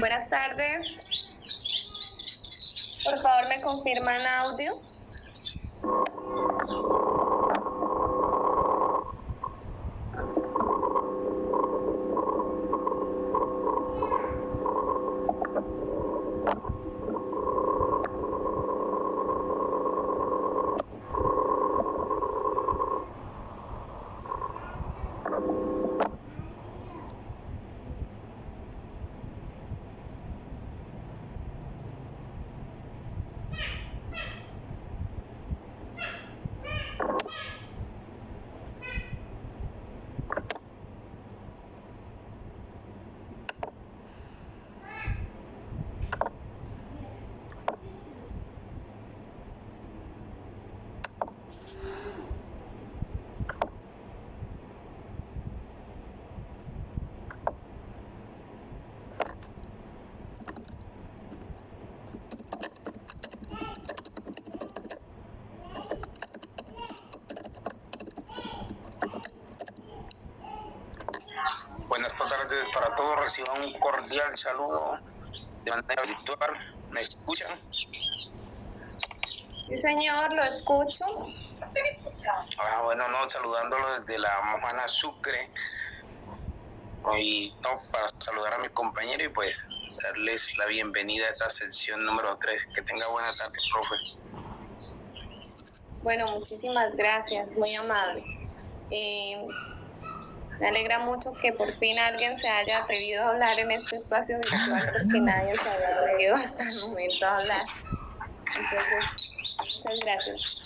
Buenas tardes. Por favor, ¿me confirman audio? Buenas tardes para todos, reciban un cordial saludo de manera virtual. ¿Me escuchan? Sí, señor, lo escucho. Bueno, saludándolo desde la Mojana Sucre. Y para saludar a mis compañeros y pues darles la bienvenida a esta sección número 3. Que tenga buena tarde, profe. Bueno, muchísimas gracias, muy amable. Me alegra mucho que por fin alguien se haya atrevido a hablar en este espacio virtual porque nadie se había atrevido hasta el momento a hablar. Entonces, muchas gracias.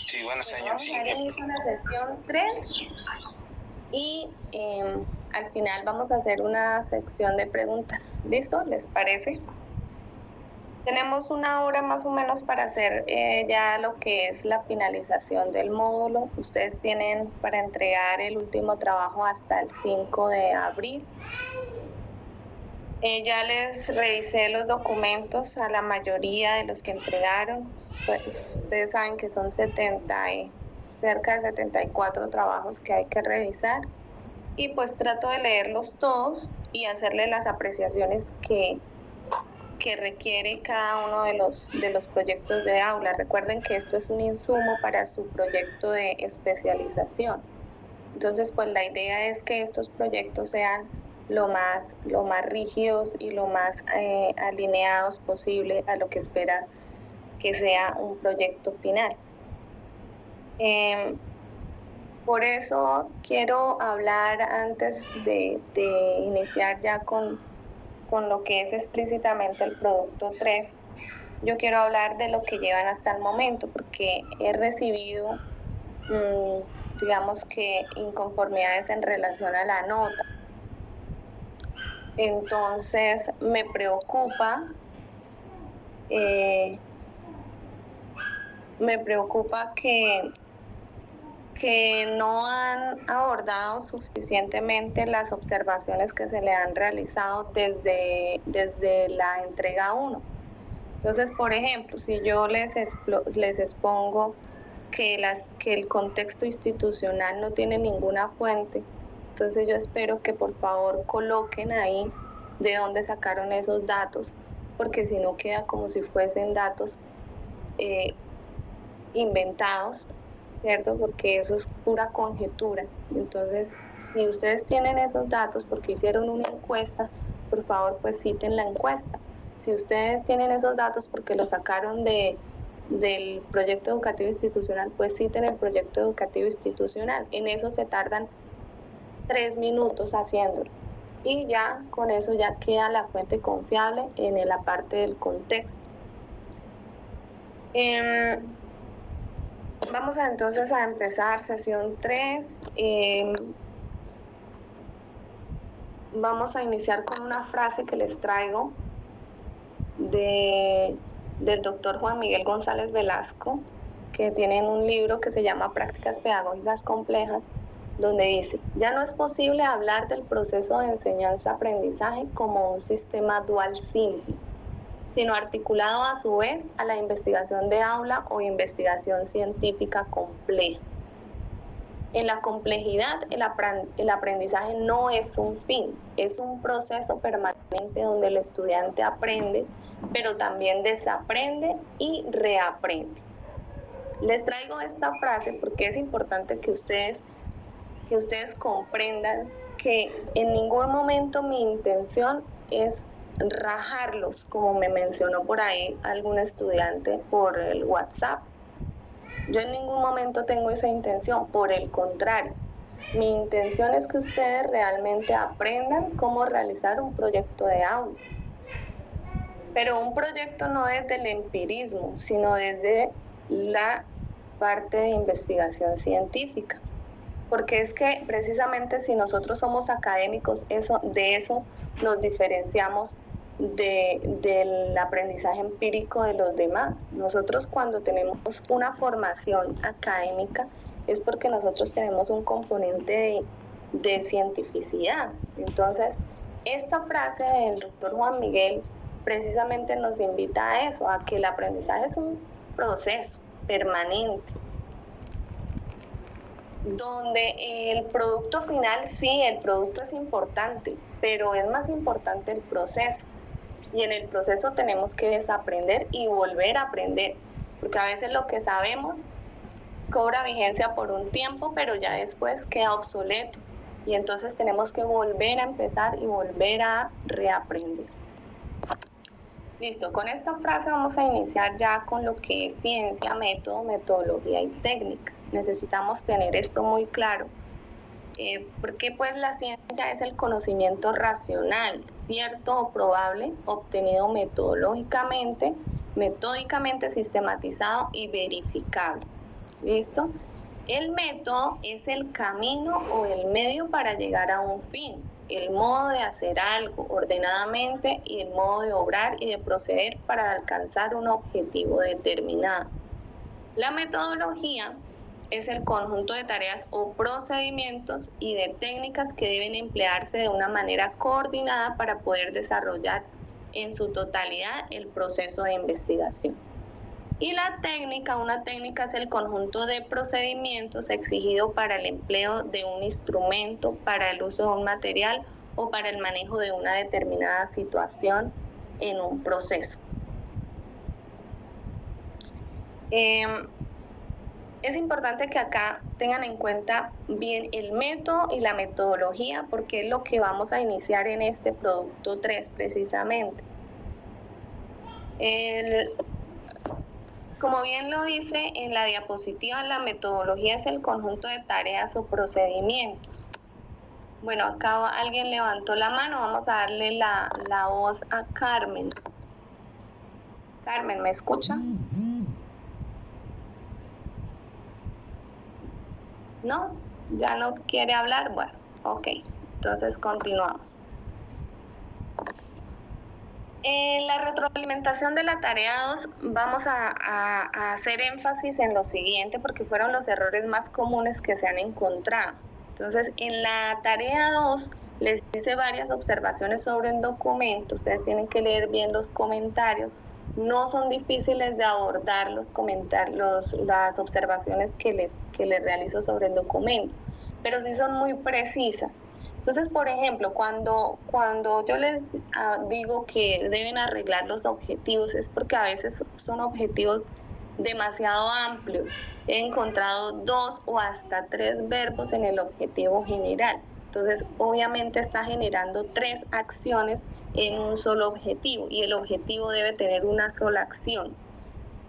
Sí, bueno, señor. Vamos a dar inicio a la sesión 3 y al final vamos a hacer una sección de preguntas. ¿Listo? ¿Les parece? Tenemos una hora más o menos para hacer ya lo que es la finalización del módulo. Ustedes tienen para entregar el último trabajo hasta el 5 de abril. Ya les revisé los documentos a la mayoría de los que entregaron. Pues, ustedes saben que son cerca de 74 trabajos que hay que revisar. Y pues trato de leerlos todos y hacerle las apreciaciones que requiere cada uno de los proyectos de aula. Recuerden que esto es un insumo para su proyecto de especialización. Entonces, pues la idea es que estos proyectos sean lo más rígidos y lo más alineados posible a lo que espera que sea un proyecto final. Por eso quiero hablar antes de iniciar ya con lo que es explícitamente el producto 3, yo quiero hablar de lo que llevan hasta el momento, porque he recibido, digamos que, inconformidades en relación a la nota. Entonces, me preocupa que no han abordado suficientemente las observaciones que se le han realizado desde la entrega 1. Entonces, por ejemplo, si yo les expongo que el contexto institucional no tiene ninguna fuente, entonces yo espero que por favor coloquen ahí de dónde sacaron esos datos, porque si no queda como si fuesen datos inventados, ¿cierto? Porque eso es pura conjetura. Entonces, si ustedes tienen esos datos porque hicieron una encuesta, por favor, pues citen la encuesta. Si ustedes tienen esos datos porque lo sacaron del proyecto educativo institucional, pues citen el proyecto educativo institucional. En eso se tardan 3 minutos haciéndolo. Y ya con eso ya queda la fuente confiable en la parte del contexto. Vamos entonces a empezar sesión 3. Vamos a iniciar con una frase que les traigo del doctor Juan Miguel González Velasco, que tiene un libro que se llama Prácticas Pedagógicas Complejas, donde dice: ya no es posible hablar del proceso de enseñanza-aprendizaje como un sistema dual simple, sino articulado a su vez a la investigación de aula o investigación científica compleja. En la complejidad, el aprendizaje no es un fin, es un proceso permanente donde el estudiante aprende, pero también desaprende y reaprende. Les traigo esta frase porque es importante que ustedes comprendan que en ningún momento mi intención es rajarlos, como me mencionó por ahí algún estudiante por el WhatsApp. Yo en ningún momento tengo esa intención, por el contrario, mi intención es que ustedes realmente aprendan cómo realizar un proyecto de audio. Pero un proyecto no desde el empirismo, sino desde la parte de investigación científica. Porque es que precisamente si nosotros somos académicos, de eso nos diferenciamos del aprendizaje empírico de los demás. Nosotros cuando tenemos una formación académica es porque nosotros tenemos un componente de cientificidad. Entonces, esta frase del doctor Juan Miguel precisamente nos invita a eso, a que el aprendizaje es un proceso permanente, donde el producto final, sí, el producto es importante, pero es más importante el proceso. Y en el proceso tenemos que desaprender y volver a aprender, porque a veces lo que sabemos cobra vigencia por un tiempo, pero ya después queda obsoleto. Y entonces tenemos que volver a empezar y volver a reaprender. Listo, con esta frase vamos a iniciar ya con lo que es ciencia, método, metodología y técnica. Necesitamos tener esto muy claro, porque pues la ciencia es el conocimiento racional, cierto o probable, obtenido metodológicamente, metódicamente sistematizado y verificable. ¿Listo? El método es el camino o el medio para llegar a un fin, el modo de hacer algo ordenadamente y el modo de obrar y de proceder para alcanzar un objetivo determinado. La metodología es el conjunto de tareas o procedimientos y de técnicas que deben emplearse de una manera coordinada para poder desarrollar en su totalidad el proceso de investigación. Y la técnica, una técnica es el conjunto de procedimientos exigido para el empleo de un instrumento, para el uso de un material o para el manejo de una determinada situación en un proceso. Es importante que acá tengan en cuenta bien el método y la metodología, porque es lo que vamos a iniciar en este producto 3 precisamente. Como bien lo dice en la diapositiva, la metodología es el conjunto de tareas o procedimientos. Bueno, acá alguien levantó la mano, vamos a darle la voz a Carmen. Carmen, ¿me escucha? ¿No? ¿Ya no quiere hablar? Bueno, ok, entonces continuamos. En la retroalimentación de la tarea 2 vamos a hacer énfasis en lo siguiente porque fueron los errores más comunes que se han encontrado. Entonces, en la tarea 2 les hice varias observaciones sobre un documento. Ustedes tienen que leer bien los comentarios. No son difíciles de abordar los comentarios, las observaciones que les realizo sobre el documento, pero sí son muy precisas. Entonces, por ejemplo, cuando yo les digo que deben arreglar los objetivos, es porque a veces son objetivos demasiado amplios. He encontrado 2 o hasta 3 verbos en el objetivo general. Entonces, obviamente está generando 3 acciones en un solo objetivo y el objetivo debe tener una sola acción.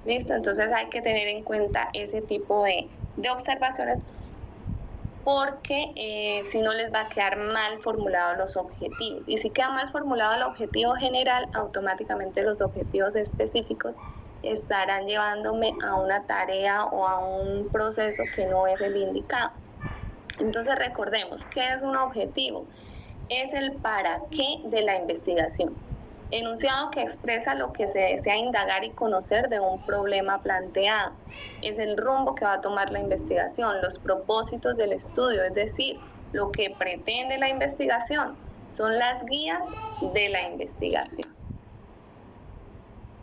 ¿Listo? Entonces hay que tener en cuenta ese tipo de observaciones, porque si no les va a quedar mal formulados los objetivos. Y si queda mal formulado el objetivo general, automáticamente los objetivos específicos estarán llevándome a una tarea o a un proceso que no es el indicado. Entonces recordemos, ¿qué es un objetivo? Es el para qué de la investigación. Enunciado que expresa lo que se desea indagar y conocer de un problema planteado. Es el rumbo que va a tomar la investigación, los propósitos del estudio, es decir, lo que pretende la investigación. Son las guías de la investigación.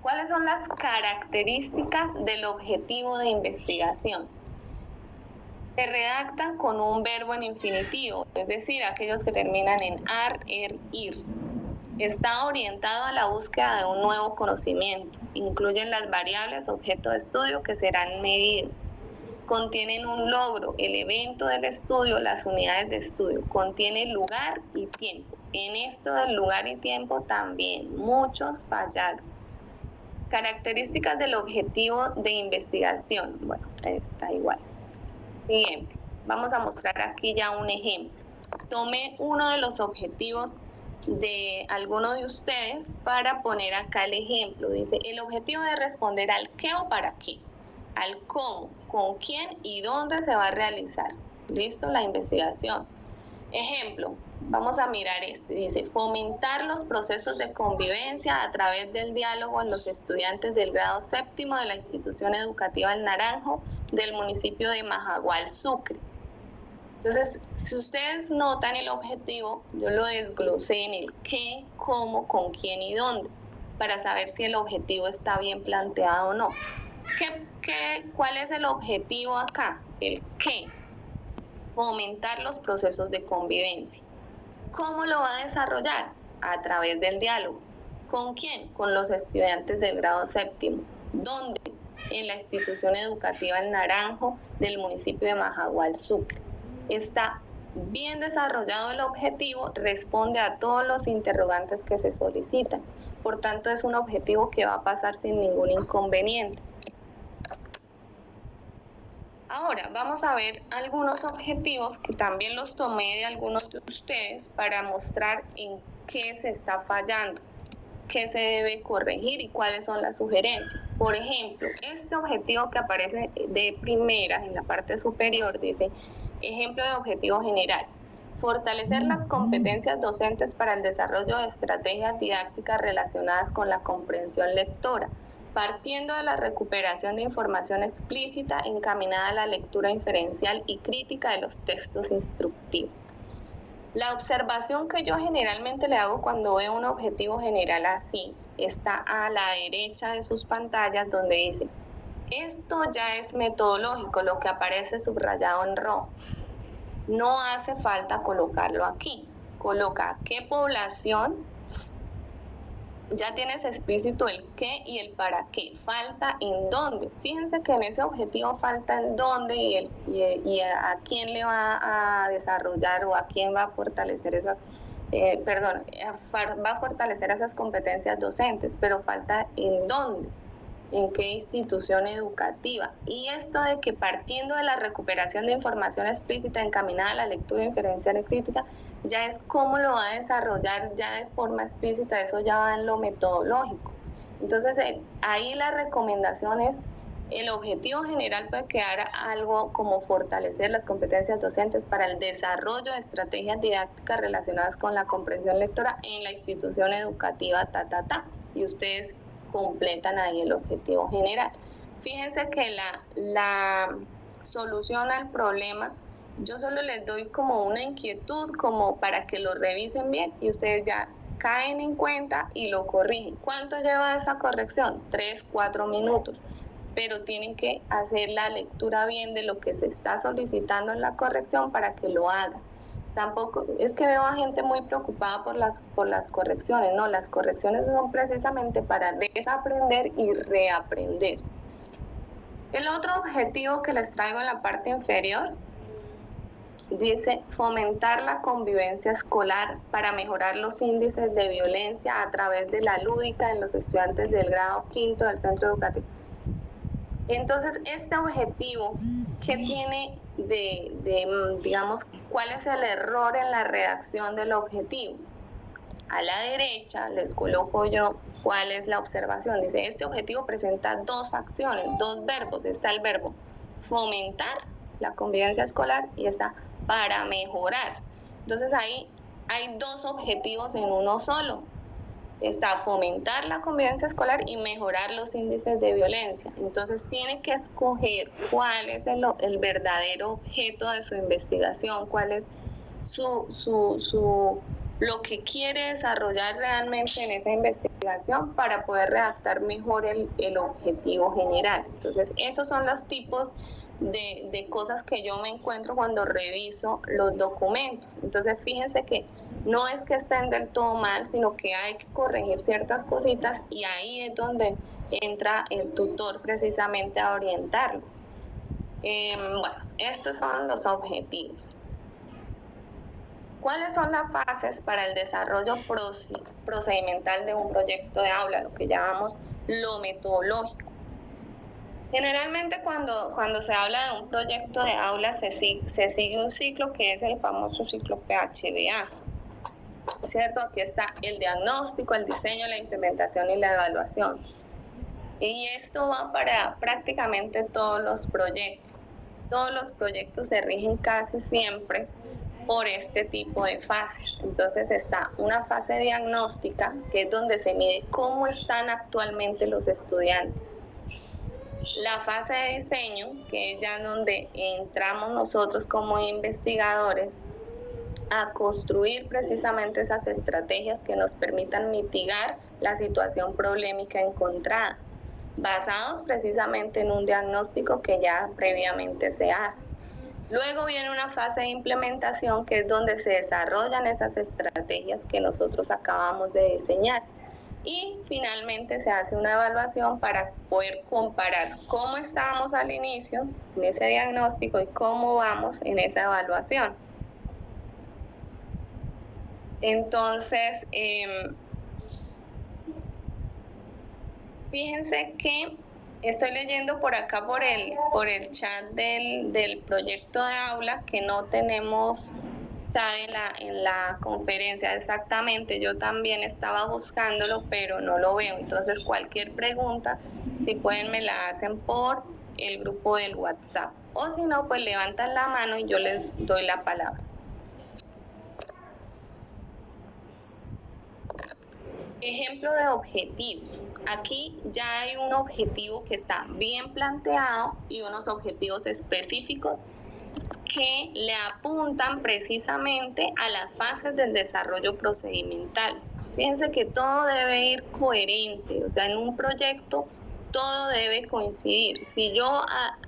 ¿Cuáles son las características del objetivo de investigación? Se redactan con un verbo en infinitivo, es decir, aquellos que terminan en ar, ir. Está orientado a la búsqueda de un nuevo conocimiento. Incluyen las variables objeto de estudio que serán medidos. Contienen un logro, el evento del estudio, las unidades de estudio. Contiene lugar y tiempo. En esto del lugar y tiempo también muchos fallaron. Características del objetivo de investigación. Bueno, está igual. Siguiente. Vamos a mostrar aquí ya un ejemplo. Tomé uno de los objetivos de alguno de ustedes para poner acá el ejemplo. Dice, el objetivo es responder al qué o para qué, al cómo, con quién y dónde se va a realizar. ¿Listo? La investigación. Ejemplo, vamos a mirar este. Dice, fomentar los procesos de convivencia a través del diálogo en los estudiantes del grado séptimo de la institución educativa El Naranjo del municipio de Majagual, Sucre. Entonces, si ustedes notan el objetivo, yo lo desglosé en el qué, cómo, con quién y dónde, para saber si el objetivo está bien planteado o no. ¿Cuál es el objetivo acá? El qué. Fomentar los procesos de convivencia. ¿Cómo lo va a desarrollar? A través del diálogo. ¿Con quién? Con los estudiantes del grado séptimo. ¿Dónde? En la institución educativa El Naranjo del municipio de Majagual, Sucre. Está bien desarrollado el objetivo, responde a todos los interrogantes que se solicitan. Por tanto, es un objetivo que va a pasar sin ningún inconveniente. Ahora, vamos a ver algunos objetivos que también los tomé de algunos de ustedes para mostrar en qué se está fallando, qué se debe corregir y cuáles son las sugerencias. Por ejemplo, este objetivo que aparece de primera en la parte superior dice, ejemplo de objetivo general, fortalecer las competencias docentes para el desarrollo de estrategias didácticas relacionadas con la comprensión lectora, partiendo de la recuperación de información explícita encaminada a la lectura inferencial y crítica de los textos instructivos. La observación que yo generalmente le hago cuando veo un objetivo general así, está a la derecha de sus pantallas donde dice, esto ya es metodológico, lo que aparece subrayado en rojo. No hace falta colocarlo aquí. Coloca qué población, ya tienes explícito el qué y el para qué. Falta en dónde. Fíjense que en ese objetivo falta en dónde y a quién le va a desarrollar o a quién va a fortalecer esas, va a fortalecer esas competencias docentes, pero falta en dónde, en qué institución educativa. Y esto de que partiendo de la recuperación de información explícita encaminada a la lectura inferencial y crítica, ya es cómo lo va a desarrollar ya de forma explícita, eso ya va en lo metodológico. Entonces ahí la recomendación es, el objetivo general puede quedar algo como fortalecer las competencias docentes para el desarrollo de estrategias didácticas relacionadas con la comprensión lectora en la institución educativa y ustedes completan ahí el objetivo general. Fíjense que la solución al problema, yo solo les doy como una inquietud, como para que lo revisen bien y ustedes ya caen en cuenta y lo corrigen. ¿Cuánto lleva esa corrección? 3, 4 minutos. Pero tienen que hacer la lectura bien de lo que se está solicitando en la corrección para que lo hagan. Tampoco es que veo a gente muy preocupada por las correcciones, no, las correcciones son precisamente para desaprender y reaprender. El otro objetivo que les traigo en la parte inferior dice fomentar la convivencia escolar para mejorar los índices de violencia a través de la lúdica en los estudiantes del grado quinto del centro educativo. Entonces, este objetivo, ¿qué tiene digamos, cuál es el error en la redacción del objetivo? A la derecha les coloco yo cuál es la observación. Dice, este objetivo presenta 2 acciones, 2 verbos. Está el verbo fomentar la convivencia escolar y está para mejorar. Entonces, ahí hay 2 objetivos en uno solo. Está fomentar la convivencia escolar y mejorar los índices de violencia. Entonces tiene que escoger cuál es el verdadero objeto de su investigación, cuál es lo que quiere desarrollar realmente en esa investigación para poder redactar mejor el objetivo general. Entonces esos son los tipos de cosas que yo me encuentro cuando reviso los documentos. Entonces fíjense que no es que estén del todo mal, sino que hay que corregir ciertas cositas y ahí es donde entra el tutor precisamente a orientarlos. Bueno, estos son los objetivos. ¿Cuáles son las fases para el desarrollo procedimental de un proyecto de aula? Lo que llamamos lo metodológico. Generalmente cuando se habla de un proyecto de aula se sigue un ciclo que es el famoso ciclo PHDA, ¿cierto? Aquí está el diagnóstico, el diseño, la implementación y la evaluación. Y esto va para prácticamente todos los proyectos. Todos los proyectos se rigen casi siempre por este tipo de fases. Entonces está una fase diagnóstica, que es donde se mide cómo están actualmente los estudiantes. La fase de diseño, que es ya donde entramos nosotros como investigadores a construir precisamente esas estrategias que nos permitan mitigar la situación problemática encontrada, basados precisamente en un diagnóstico que ya previamente se hace. Luego viene una fase de implementación, que es donde se desarrollan esas estrategias que nosotros acabamos de diseñar. Y finalmente se hace una evaluación para poder comparar cómo estábamos al inicio en ese diagnóstico y cómo vamos en esa evaluación. Entonces, fíjense que estoy leyendo por acá por el chat del proyecto de aula que no tenemos chat en la conferencia exactamente. Yo también estaba buscándolo, pero no lo veo. Entonces, cualquier pregunta, si pueden, me la hacen por el grupo del WhatsApp. O si no, pues levantan la mano y yo les doy la palabra. Ejemplo de objetivos. Aquí ya hay un objetivo que está bien planteado y unos objetivos específicos que le apuntan precisamente a las fases del desarrollo procedimental. Fíjense que todo debe ir coherente, o sea, en un proyecto todo debe coincidir. Si yo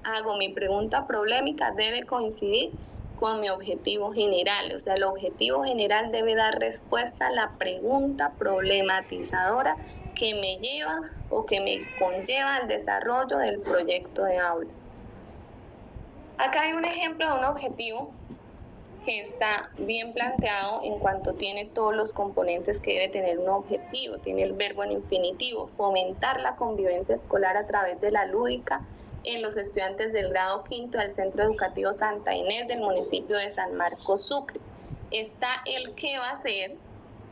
hago mi pregunta problemática, debe coincidir con mi objetivo general. O sea, el objetivo general debe dar respuesta a la pregunta problematizadora que me lleva o que me conlleva al desarrollo del proyecto de aula. Acá hay un ejemplo de un objetivo que está bien planteado en cuanto tiene todos los componentes que debe tener un objetivo. Tiene el verbo en infinitivo, fomentar la convivencia escolar a través de la lúdica en los estudiantes del grado quinto del Centro Educativo Santa Inés del municipio de San Marcos, Sucre. Está el qué va a hacer,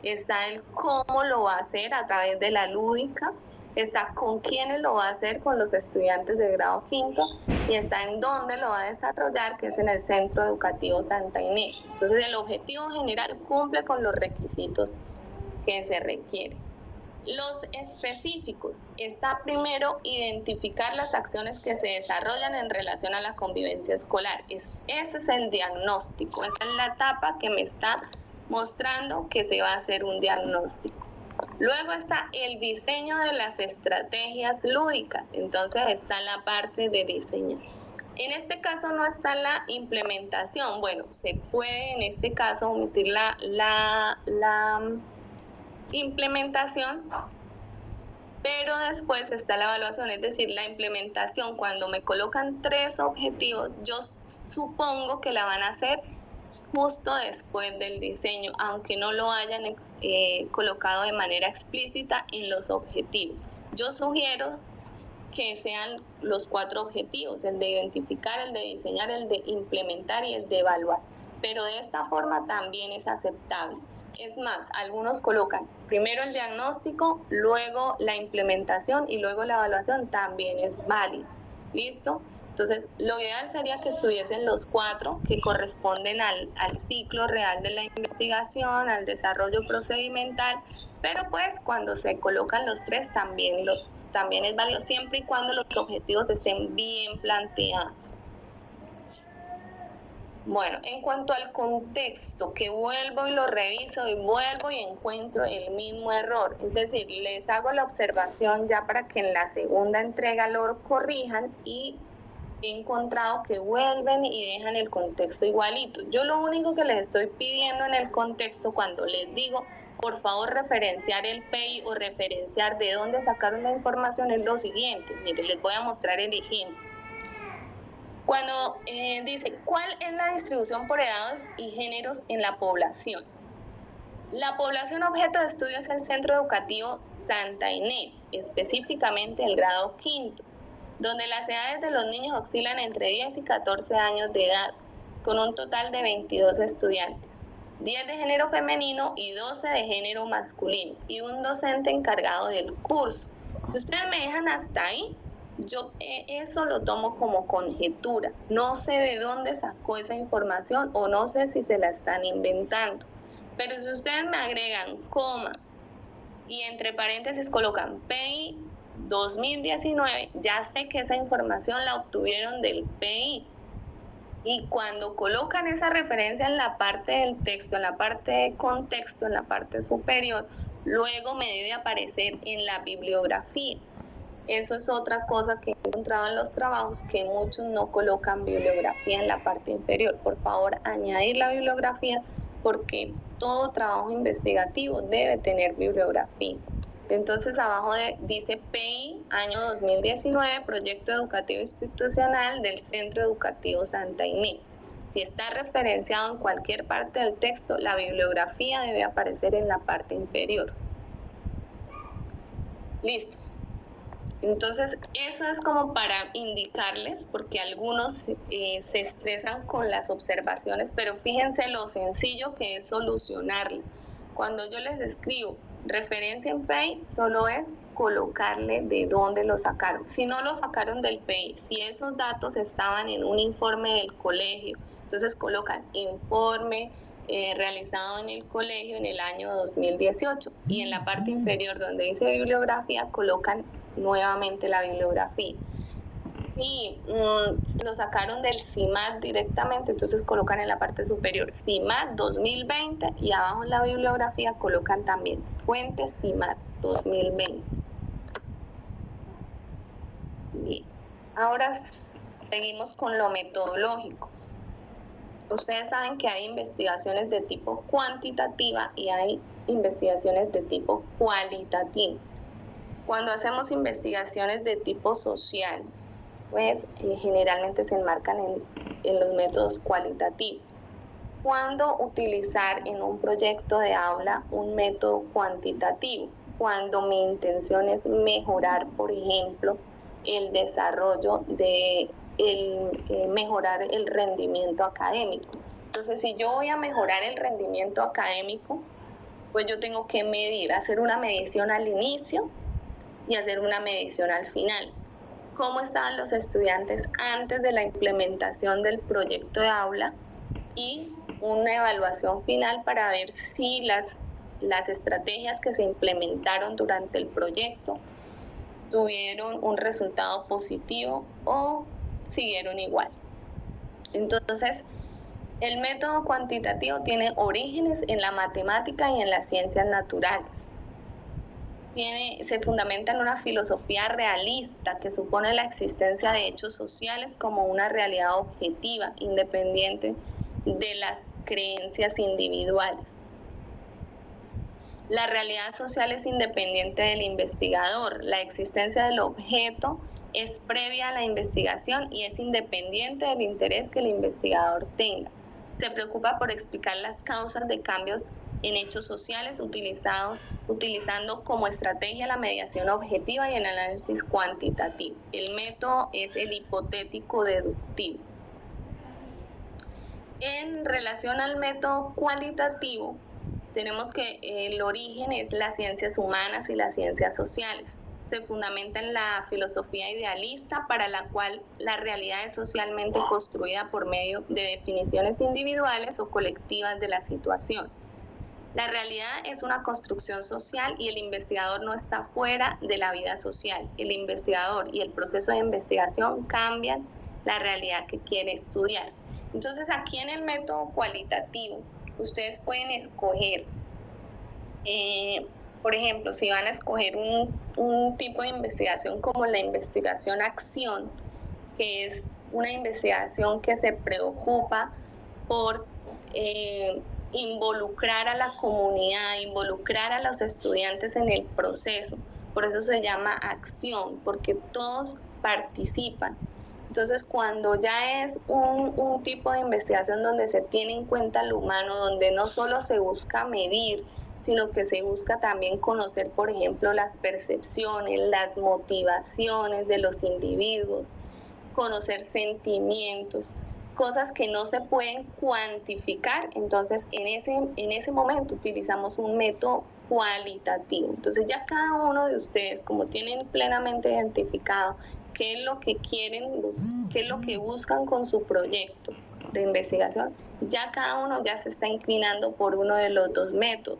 está el cómo lo va a hacer a través de la lúdica, está con quiénes lo va a hacer, con los estudiantes del grado quinto, y está en dónde lo va a desarrollar, que es en el Centro Educativo Santa Inés. Entonces el objetivo general cumple con los requisitos que se requieren. Los específicos, está primero identificar las acciones que se desarrollan en relación a la convivencia escolar. Ese es el diagnóstico, esa es la etapa que me está mostrando que se va a hacer un diagnóstico. Luego está el diseño de las estrategias lúdicas, entonces está la parte de diseño. En este caso no está la implementación, bueno, se puede en este caso omitir la implementación, pero después está la evaluación, es decir, la implementación. Cuando me colocan 3 objetivos, yo supongo que la van a hacer justo después del diseño, aunque no lo hayan colocado de manera explícita en los objetivos. Yo sugiero que sean los 4 objetivos, el de identificar, el de diseñar, el de implementar y el de evaluar, pero de esta forma también es aceptable. Es más, algunos colocan primero el diagnóstico, luego la implementación y luego la evaluación, también es válido. ¿Listo? Entonces, lo ideal sería que estuviesen los 4 que corresponden al ciclo real de la investigación, al desarrollo procedimental, pero pues cuando se colocan los 3 también es válido, siempre y cuando los objetivos estén bien planteados. Bueno, en cuanto al contexto, que vuelvo y lo reviso y vuelvo y encuentro el mismo error, es decir, les hago la observación ya para que en la segunda entrega lo corrijan y he encontrado que vuelven y dejan el contexto igualito. Yo lo único que les estoy pidiendo en el contexto cuando les digo, por favor, referenciar el PEI o referenciar de dónde sacaron la información es lo siguiente. Miren, les voy a mostrar el ejemplo. Cuando dice, ¿cuál es la distribución por edades y géneros en la población? La población objeto de estudio es el Centro Educativo Santa Inés, específicamente el grado quinto, donde las edades de los niños oscilan entre 10 y 14 años de edad, con un total de 22 estudiantes, 10 de género femenino y 12 de género masculino, y un docente encargado del curso. Si ustedes me dejan hasta ahí, yo eso lo tomo como conjetura. No sé de dónde sacó esa información o no sé si se la están inventando. Pero si ustedes me agregan coma y entre paréntesis colocan PI 2019, ya sé que esa información la obtuvieron del PI. Y cuando colocan esa referencia en la parte del texto, en la parte de contexto, en la parte superior, luego me debe aparecer en la bibliografía. Eso es otra cosa que he encontrado en los trabajos, que muchos no colocan bibliografía en la parte inferior. Por favor, añadir la bibliografía, porque todo trabajo investigativo debe tener bibliografía. Entonces abajo dice PI, año 2019, Proyecto Educativo Institucional del Centro Educativo Santa Inés. Si está referenciado en cualquier parte del texto, la bibliografía debe aparecer en la parte inferior. Listo. Entonces, eso es como para indicarles, porque algunos se estresan con las observaciones, pero fíjense lo sencillo que es solucionarlo. Cuando yo les escribo referencia en PEI, solo es colocarle de dónde lo sacaron. Si no lo sacaron del PEI, si esos datos estaban en un informe del colegio, entonces colocan informe realizado en el colegio en el año 2018, y en la parte inferior donde dice bibliografía colocan nuevamente la bibliografía. Si lo sacaron del CIMAD directamente, entonces colocan en la parte superior CIMAD 2020 y abajo en la bibliografía colocan también fuente CIMAD 2020. Bien, ahora seguimos con lo metodológico. Ustedes saben que hay investigaciones de tipo cuantitativa y hay investigaciones de tipo cualitativo. Cuando hacemos investigaciones de tipo social, pues generalmente se enmarcan en los métodos cualitativos. ¿Cuándo utilizar en un proyecto de aula un método cuantitativo? Cuando mi intención es mejorar, por ejemplo, el desarrollo mejorar el rendimiento académico. Entonces, si yo voy a mejorar el rendimiento académico, pues yo tengo que medir, hacer una medición al inicio y hacer una medición al final. ¿Cómo estaban los estudiantes antes de la implementación del proyecto de aula? Y una evaluación final para ver si las estrategias que se implementaron durante el proyecto tuvieron un resultado positivo o siguieron igual. Entonces, el método cuantitativo tiene orígenes en la matemática y en las ciencias naturales. Se fundamenta en una filosofía realista que supone la existencia de hechos sociales como una realidad objetiva, independiente de las creencias individuales. La realidad social es independiente del investigador. La existencia del objeto es previa a la investigación y es independiente del interés que el investigador tenga. Se preocupa por explicar las causas de cambios en hechos sociales utilizando como estrategia la mediación objetiva y el análisis cuantitativo. El método es el hipotético deductivo. En relación al método cualitativo, tenemos que el origen es las ciencias humanas y las ciencias sociales. Se fundamenta en la filosofía idealista, para la cual la realidad es socialmente construida por medio de definiciones individuales o colectivas de la situación. La realidad es una construcción social y el investigador no está fuera de la vida social. El investigador y el proceso de investigación cambian la realidad que quiere estudiar. Entonces, aquí en el método cualitativo, ustedes pueden escoger, por ejemplo, si van a escoger un tipo de investigación como la investigación acción, que es una investigación que se preocupa por involucrar a la comunidad, involucrar a los estudiantes en el proceso. Por eso se llama acción, porque todos participan. Entonces, cuando ya es un tipo de investigación donde se tiene en cuenta lo humano, donde no solo se busca medir, sino que se busca también conocer, por ejemplo, las percepciones, las motivaciones de los individuos, conocer sentimientos, cosas que no se pueden cuantificar. Entonces, en ese momento utilizamos un método cualitativo. Entonces, ya cada uno de ustedes, como tienen plenamente identificado qué es lo que quieren, qué es lo que buscan con su proyecto de investigación, ya cada uno ya se está inclinando por uno de los dos métodos.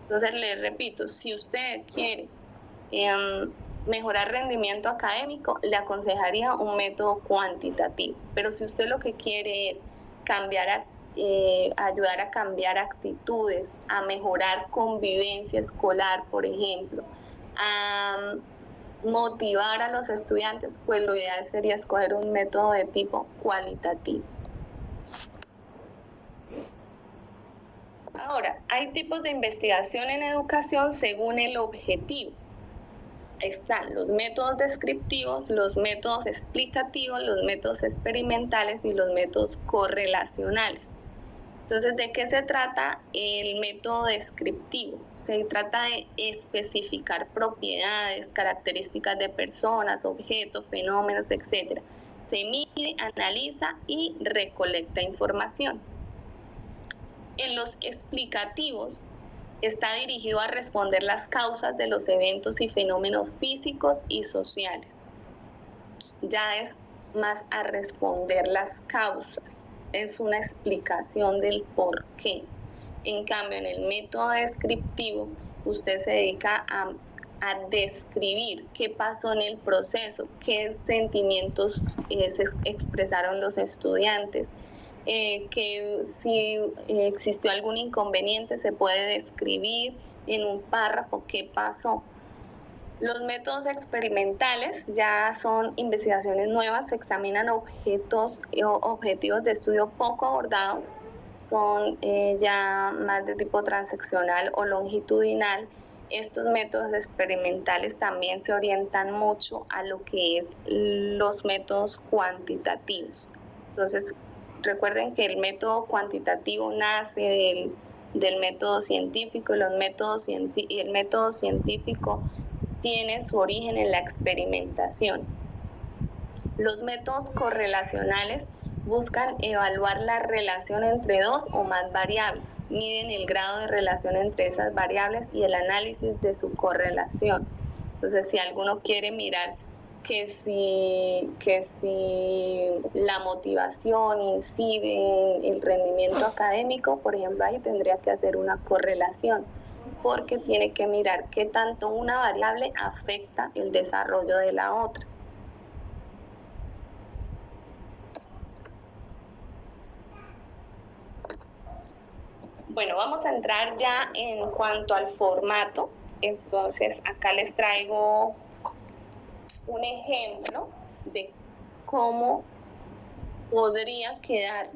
Entonces, les repito, si usted quiere mejorar rendimiento académico, le aconsejaría un método cuantitativo. Pero si usted lo que quiere es cambiar, ayudar a cambiar actitudes, a mejorar convivencia escolar, por ejemplo, a motivar a los estudiantes, pues lo ideal sería escoger un método de tipo cualitativo. Ahora, hay tipos de investigación en educación según el objetivo. Están los métodos descriptivos, los métodos explicativos, los métodos experimentales y los métodos correlacionales. Entonces, ¿de qué se trata el método descriptivo? Se trata de especificar propiedades, características de personas, objetos, fenómenos, etc. Se mide, analiza y recolecta información. En los explicativos está dirigido a responder las causas de los eventos y fenómenos físicos y sociales. Ya es más a responder las causas, es una explicación del por qué. En cambio, en el método descriptivo, usted se dedica a describir qué pasó en el proceso, qué sentimientos se expresaron los estudiantes, que si existió algún inconveniente se puede describir en un párrafo qué pasó. Los métodos experimentales ya son investigaciones nuevas, se examinan objetivos de estudio poco abordados, son ya más de tipo transeccional o longitudinal. Estos métodos experimentales también se orientan mucho a lo que es los métodos cuantitativos. Entonces, recuerden que el método cuantitativo nace del método científico y el método científico tiene su origen en la experimentación. Los métodos correlacionales buscan evaluar la relación entre dos o más variables, miden el grado de relación entre esas variables y el análisis de su correlación. Entonces, si alguno quiere mirar que si la motivación incide en el rendimiento académico, por ejemplo, ahí tendría que hacer una correlación, porque tiene que mirar qué tanto una variable afecta el desarrollo de la otra. Bueno, vamos a entrar ya en cuanto al formato. Entonces, acá les traigo un ejemplo de cómo podría quedar,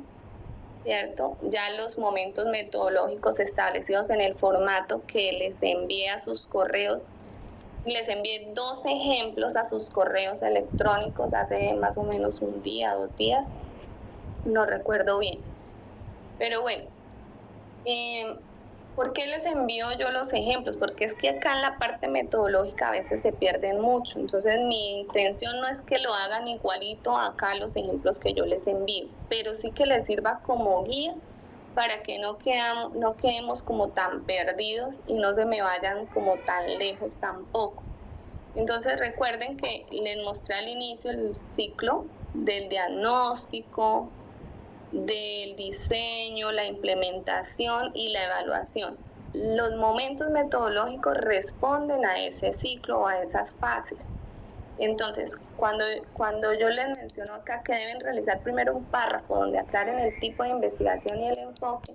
¿cierto?, ya los momentos metodológicos establecidos en el formato que les envié a sus correos. Les envié 2 ejemplos a sus correos electrónicos hace más o menos un día, 2 días, no recuerdo bien. Pero bueno, ¿por qué les envío yo los ejemplos? Porque es que acá en la parte metodológica a veces se pierden mucho. Entonces mi intención no es que lo hagan igualito acá los ejemplos que yo les envío, pero sí que les sirva como guía para que no quedemos como tan perdidos y no se me vayan como tan lejos tampoco. Entonces recuerden que les mostré al inicio el ciclo del diagnóstico, del diseño, la implementación y la evaluación. Los momentos metodológicos responden a ese ciclo o a esas fases. Entonces, cuando yo les menciono acá que deben realizar primero un párrafo donde aclaren el tipo de investigación y el enfoque,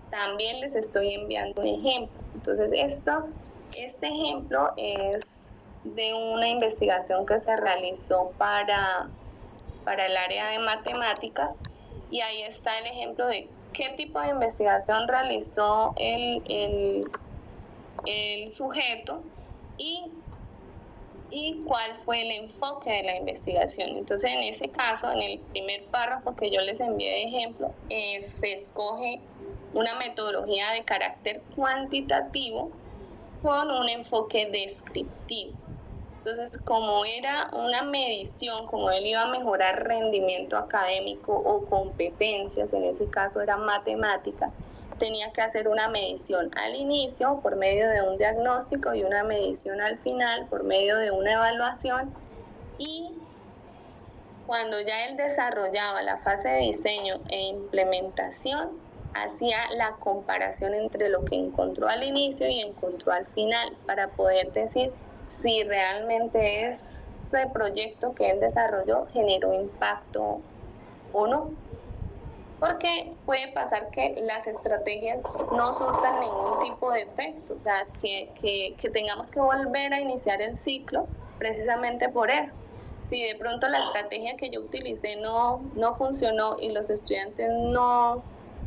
también les estoy enviando un ejemplo. Entonces, este ejemplo es de una investigación que se realizó para para el área de matemáticas, y ahí está el ejemplo de qué tipo de investigación realizó el sujeto y cuál fue el enfoque de la investigación. Entonces, en ese caso, en el primer párrafo que yo les envié de ejemplo, se escoge una metodología de carácter cuantitativo con un enfoque descriptivo. Entonces, como era una medición, como él iba a mejorar rendimiento académico o competencias, en ese caso era matemática, tenía que hacer una medición al inicio por medio de un diagnóstico y una medición al final por medio de una evaluación, y cuando ya él desarrollaba la fase de diseño e implementación, hacía la comparación entre lo que encontró al inicio y encontró al final para poder decir si realmente ese proyecto que él desarrolló generó impacto o no. Porque puede pasar que las estrategias no surtan ningún tipo de efecto, o sea, que tengamos que volver a iniciar el ciclo precisamente por eso. Si de pronto la estrategia que yo utilicé no funcionó y los estudiantes no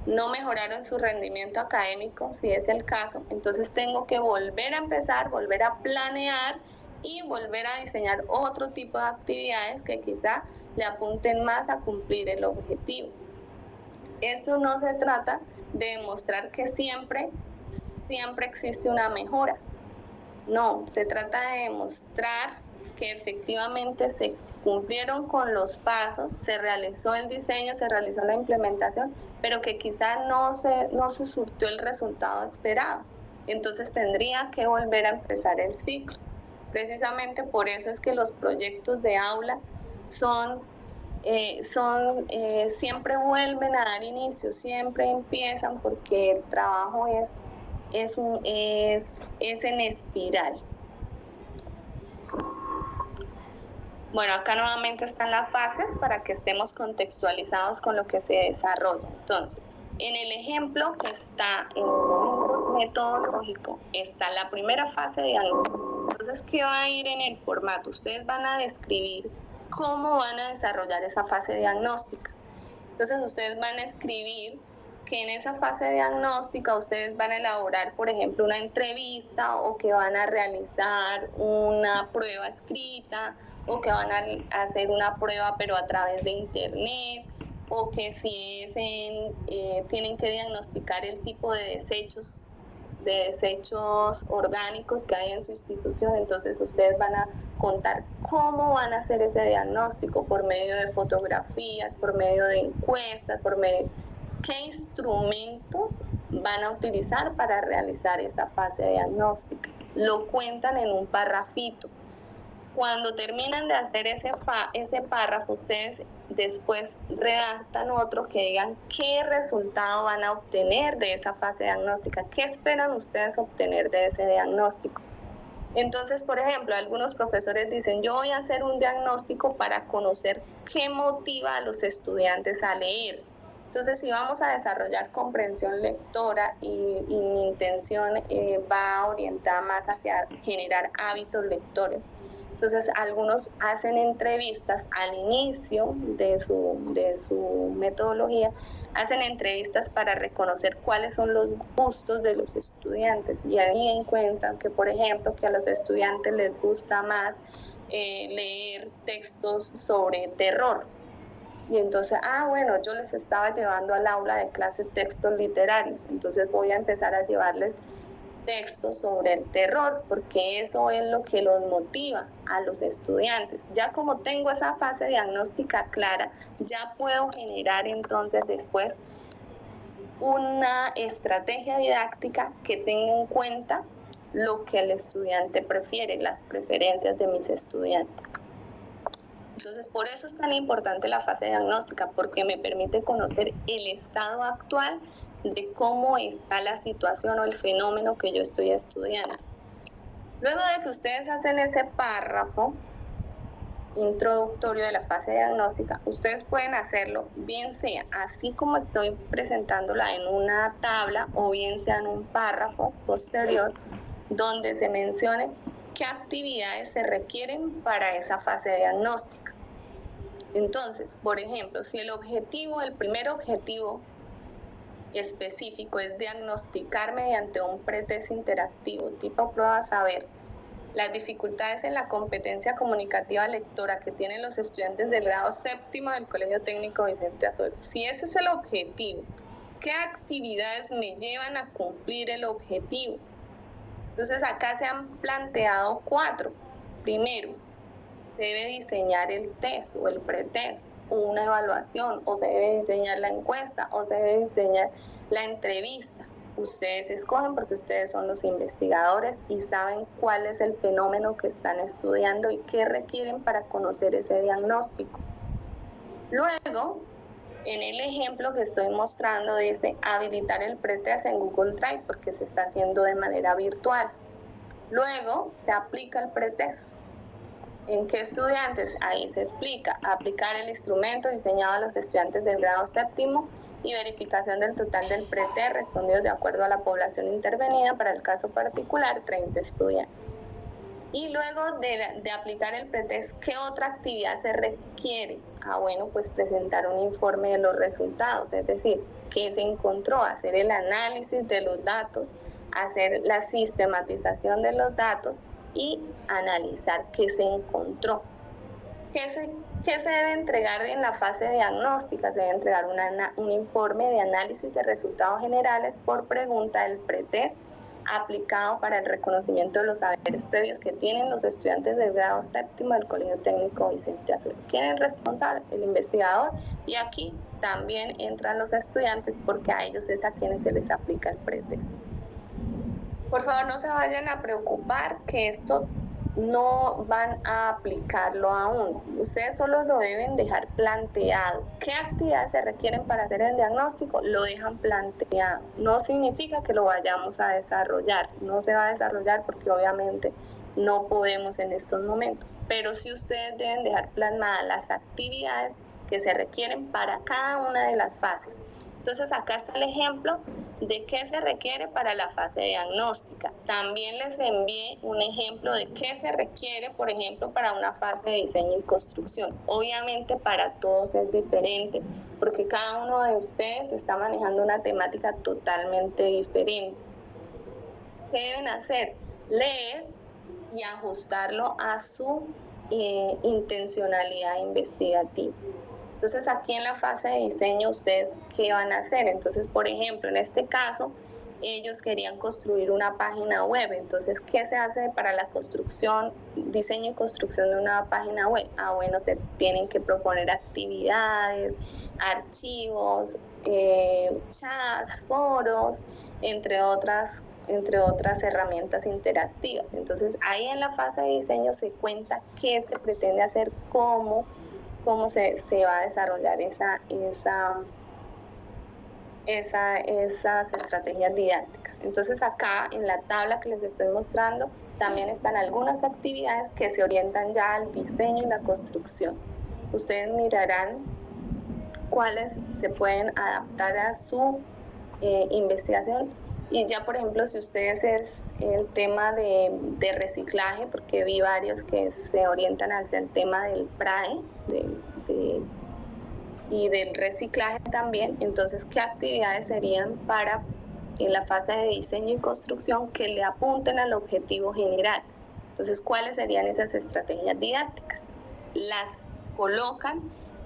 mejoraron su rendimiento académico, si es el caso, entonces tengo que volver a empezar, volver a planear y volver a diseñar otro tipo de actividades que quizá le apunten más a cumplir el objetivo. Esto no se trata de demostrar que siempre existe una mejora. No, se trata de demostrar que efectivamente se cumplieron con los pasos, se realizó el diseño, se realizó la implementación, pero que quizá no se surtió el resultado esperado. Entonces tendría que volver a empezar el ciclo. Precisamente por eso es que los proyectos de aula siempre vuelven a dar inicio, siempre empiezan, porque el trabajo es en espiral. Bueno, acá nuevamente están las fases para que estemos contextualizados con lo que se desarrolla. Entonces, en el ejemplo que está en el metodológico, está la primera fase de diagnóstico. Entonces, ¿qué va a ir en el formato? Ustedes van a describir cómo van a desarrollar esa fase diagnóstica. Entonces, ustedes van a escribir que en esa fase diagnóstica ustedes van a elaborar, por ejemplo, una entrevista, o que van a realizar una prueba escrita, o que van a hacer una prueba pero a través de internet, o que si tienen que diagnosticar el tipo de desechos orgánicos que hay en su institución. Entonces ustedes van a contar cómo van a hacer ese diagnóstico, por medio de fotografías, por medio de encuestas, qué instrumentos van a utilizar para realizar esa fase diagnóstica. Lo cuentan en un parrafito. Cuando terminan de hacer ese párrafo, ustedes después redactan otro que digan qué resultado van a obtener de esa fase diagnóstica, qué esperan ustedes obtener de ese diagnóstico. Entonces, por ejemplo, algunos profesores dicen, yo voy a hacer un diagnóstico para conocer qué motiva a los estudiantes a leer. Entonces, si vamos a desarrollar comprensión lectora, y mi intención va orientada más hacia generar hábitos lectores. Entonces, algunos hacen entrevistas al inicio de su metodología, hacen entrevistas para reconocer cuáles son los gustos de los estudiantes, y ahí encuentran que, por ejemplo, que a los estudiantes les gusta más leer textos sobre terror. Y entonces, bueno, yo les estaba llevando al aula de clase textos literarios, entonces voy a empezar a llevarles textos sobre el terror, porque eso es lo que los motiva a los estudiantes. Ya como tengo esa fase diagnóstica clara, ya puedo generar entonces después una estrategia didáctica que tenga en cuenta lo que el estudiante prefiere, las preferencias de mis estudiantes. Entonces, por eso es tan importante la fase diagnóstica, porque me permite conocer el estado actual de cómo está la situación o el fenómeno que yo estoy estudiando. Luego de que ustedes hacen ese párrafo introductorio de la fase diagnóstica, ustedes pueden hacerlo bien sea así como estoy presentándola en una tabla, o bien sea en un párrafo posterior donde se mencione qué actividades se requieren para esa fase diagnóstica. Entonces, por ejemplo, si el primer objetivo específico es diagnosticar mediante un pretest interactivo tipo prueba saber las dificultades en la competencia comunicativa lectora que tienen los estudiantes del grado séptimo del Colegio Técnico Vicente Azorín. Si ese es el objetivo, ¿qué actividades me llevan a cumplir el objetivo? Entonces acá se han planteado 4. Primero, se debe diseñar el test o el pretest, o una evaluación, o se debe diseñar la encuesta, o se debe diseñar la entrevista. Ustedes escogen porque ustedes son los investigadores y saben cuál es el fenómeno que están estudiando y qué requieren para conocer ese diagnóstico. Luego, en el ejemplo que estoy mostrando dice habilitar el pretest en Google Drive porque se está haciendo de manera virtual. Luego se aplica el pretest. ¿En qué estudiantes? Ahí se explica aplicar el instrumento diseñado a los estudiantes del grado séptimo y verificación del total del pretest respondidos de acuerdo a la población intervenida, para el caso particular 30 estudiantes. Y luego de aplicar el pretest, ¿qué otra actividad se requiere? Bueno, pues presentar un informe de los resultados, es decir, qué se encontró, hacer el análisis de los datos, hacer la sistematización de los datos y analizar qué se encontró. ¿Qué se debe entregar en la fase diagnóstica? Se debe entregar un informe de análisis de resultados generales por pregunta del pretest aplicado para el reconocimiento de los saberes previos que tienen los estudiantes del grado séptimo del Colegio Técnico Vicente Azorín. ¿Quién es el responsable? El investigador, y aquí también entran los estudiantes porque a ellos es a quienes se les aplica el pretest. Por favor, no se vayan a preocupar que esto no van a aplicarlo aún. Ustedes solo lo deben dejar planteado. ¿Qué actividades se requieren para hacer el diagnóstico? Lo dejan planteado. No significa que lo vayamos a desarrollar. No se va a desarrollar porque obviamente no podemos en estos momentos. Pero sí ustedes deben dejar plasmadas las actividades que se requieren para cada una de las fases. Entonces acá está el ejemplo de qué se requiere para la fase diagnóstica. También les envié un ejemplo de qué se requiere, por ejemplo, para una fase de diseño y construcción. Obviamente para todos es diferente, porque cada uno de ustedes está manejando una temática totalmente diferente. ¿Qué deben hacer? Leer y ajustarlo a su intencionalidad investigativa. Entonces aquí en la fase de diseño, ¿ustedes qué van a hacer? Entonces, por ejemplo, en este caso, ellos querían construir una página web. Entonces, ¿qué se hace para la construcción, diseño y construcción de una página web? Bueno, se tienen que proponer actividades, archivos, chats, foros, entre otras herramientas interactivas. Entonces, ahí en la fase de diseño se cuenta qué se pretende hacer, cómo se va a desarrollar esas estrategias didácticas. Entonces acá en la tabla que les estoy mostrando también están algunas actividades que se orientan ya al diseño y la construcción. Ustedes mirarán cuáles se pueden adaptar a su investigación. Y ya, por ejemplo, si ustedes es el tema de reciclaje, porque vi varios que se orientan hacia el tema del PRAE y del reciclaje también, entonces, ¿qué actividades serían para en la fase de diseño y construcción que le apunten al objetivo general? Entonces, ¿cuáles serían esas estrategias didácticas? Las colocan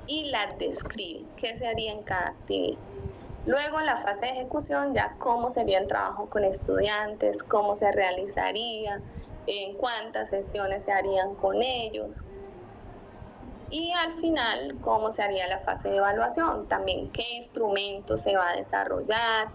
y las describen. ¿Qué se haría en cada actividad? Luego, en la fase de ejecución, ya cómo sería el trabajo con estudiantes, cómo se realizaría, en cuántas sesiones se harían con ellos. Y al final, cómo se haría la fase de evaluación, también qué instrumento se va a desarrollar,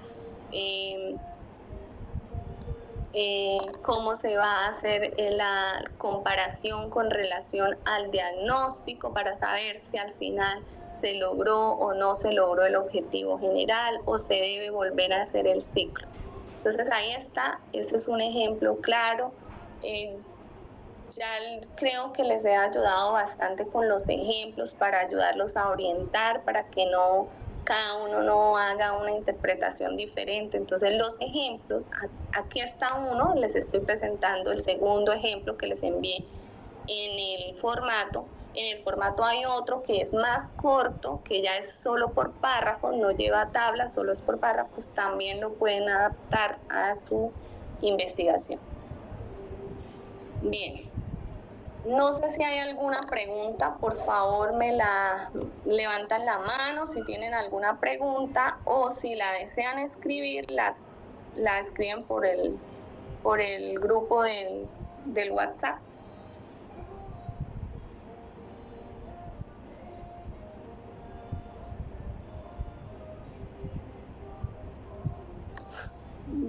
cómo se va a hacer la comparación con relación al diagnóstico para saber si al final se logró o no se logró el objetivo general o se debe volver a hacer el ciclo. Entonces ahí está, ese es un ejemplo claro. Ya creo que les he ayudado bastante con los ejemplos para ayudarlos a orientar, para que no cada uno no haga una interpretación diferente. Entonces los ejemplos, aquí está uno, les estoy presentando el segundo ejemplo que les envié en el formato. En el formato hay otro que es más corto, que ya es solo por párrafos, no lleva tablas, solo es por párrafos, también lo pueden adaptar a su investigación. Bien, no sé si hay alguna pregunta, por favor me la levantan la mano si tienen alguna pregunta, o si la desean escribir, la escriben por el grupo del WhatsApp.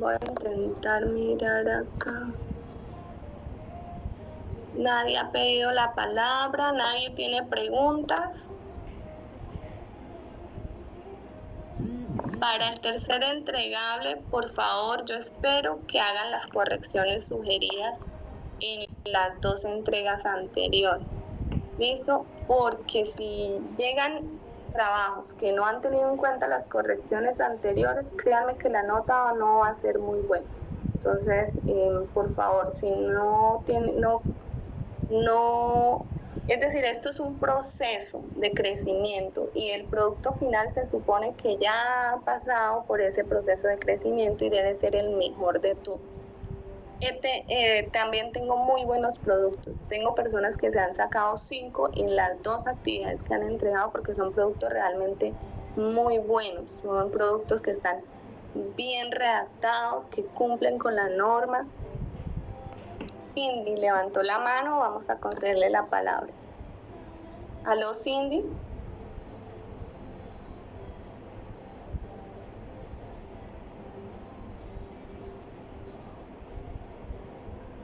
Voy a intentar mirar acá. Nadie ha pedido la palabra, nadie tiene preguntas. Para el tercer entregable, por favor, yo espero que hagan las correcciones sugeridas en las 2 entregas anteriores. ¿Listo? Porque si llegan trabajos que no han tenido en cuenta las correcciones anteriores, créanme que la nota no va a ser muy buena. Entonces, por favor, si no tienen, es decir, esto es un proceso de crecimiento y el producto final se supone que ya ha pasado por ese proceso de crecimiento y debe ser el mejor de todos. También tengo muy buenos productos. Tengo personas que se han sacado 5 en las 2 actividades que han entregado porque son productos realmente muy buenos. Son productos que están bien redactados, que cumplen con la norma. Cindy levantó la mano, vamos a concederle la palabra. ¿Aló, Cindy?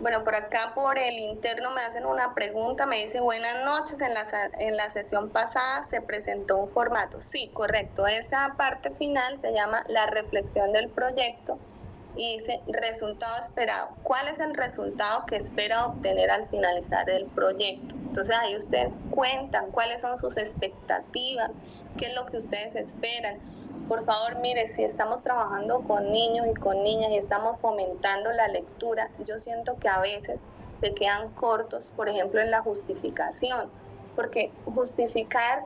Bueno, por acá por el interno me hacen una pregunta, me dice, buenas noches, en la sesión pasada se presentó un formato. Sí, correcto, esa parte final se llama la reflexión del proyecto y dice resultado esperado. ¿Cuál es el resultado que espera obtener al finalizar el proyecto? Entonces ahí ustedes cuentan cuáles son sus expectativas, qué es lo que ustedes esperan. Por favor, mire, si estamos trabajando con niños y con niñas y estamos fomentando la lectura, yo siento que a veces se quedan cortos, por ejemplo, en la justificación, porque justificar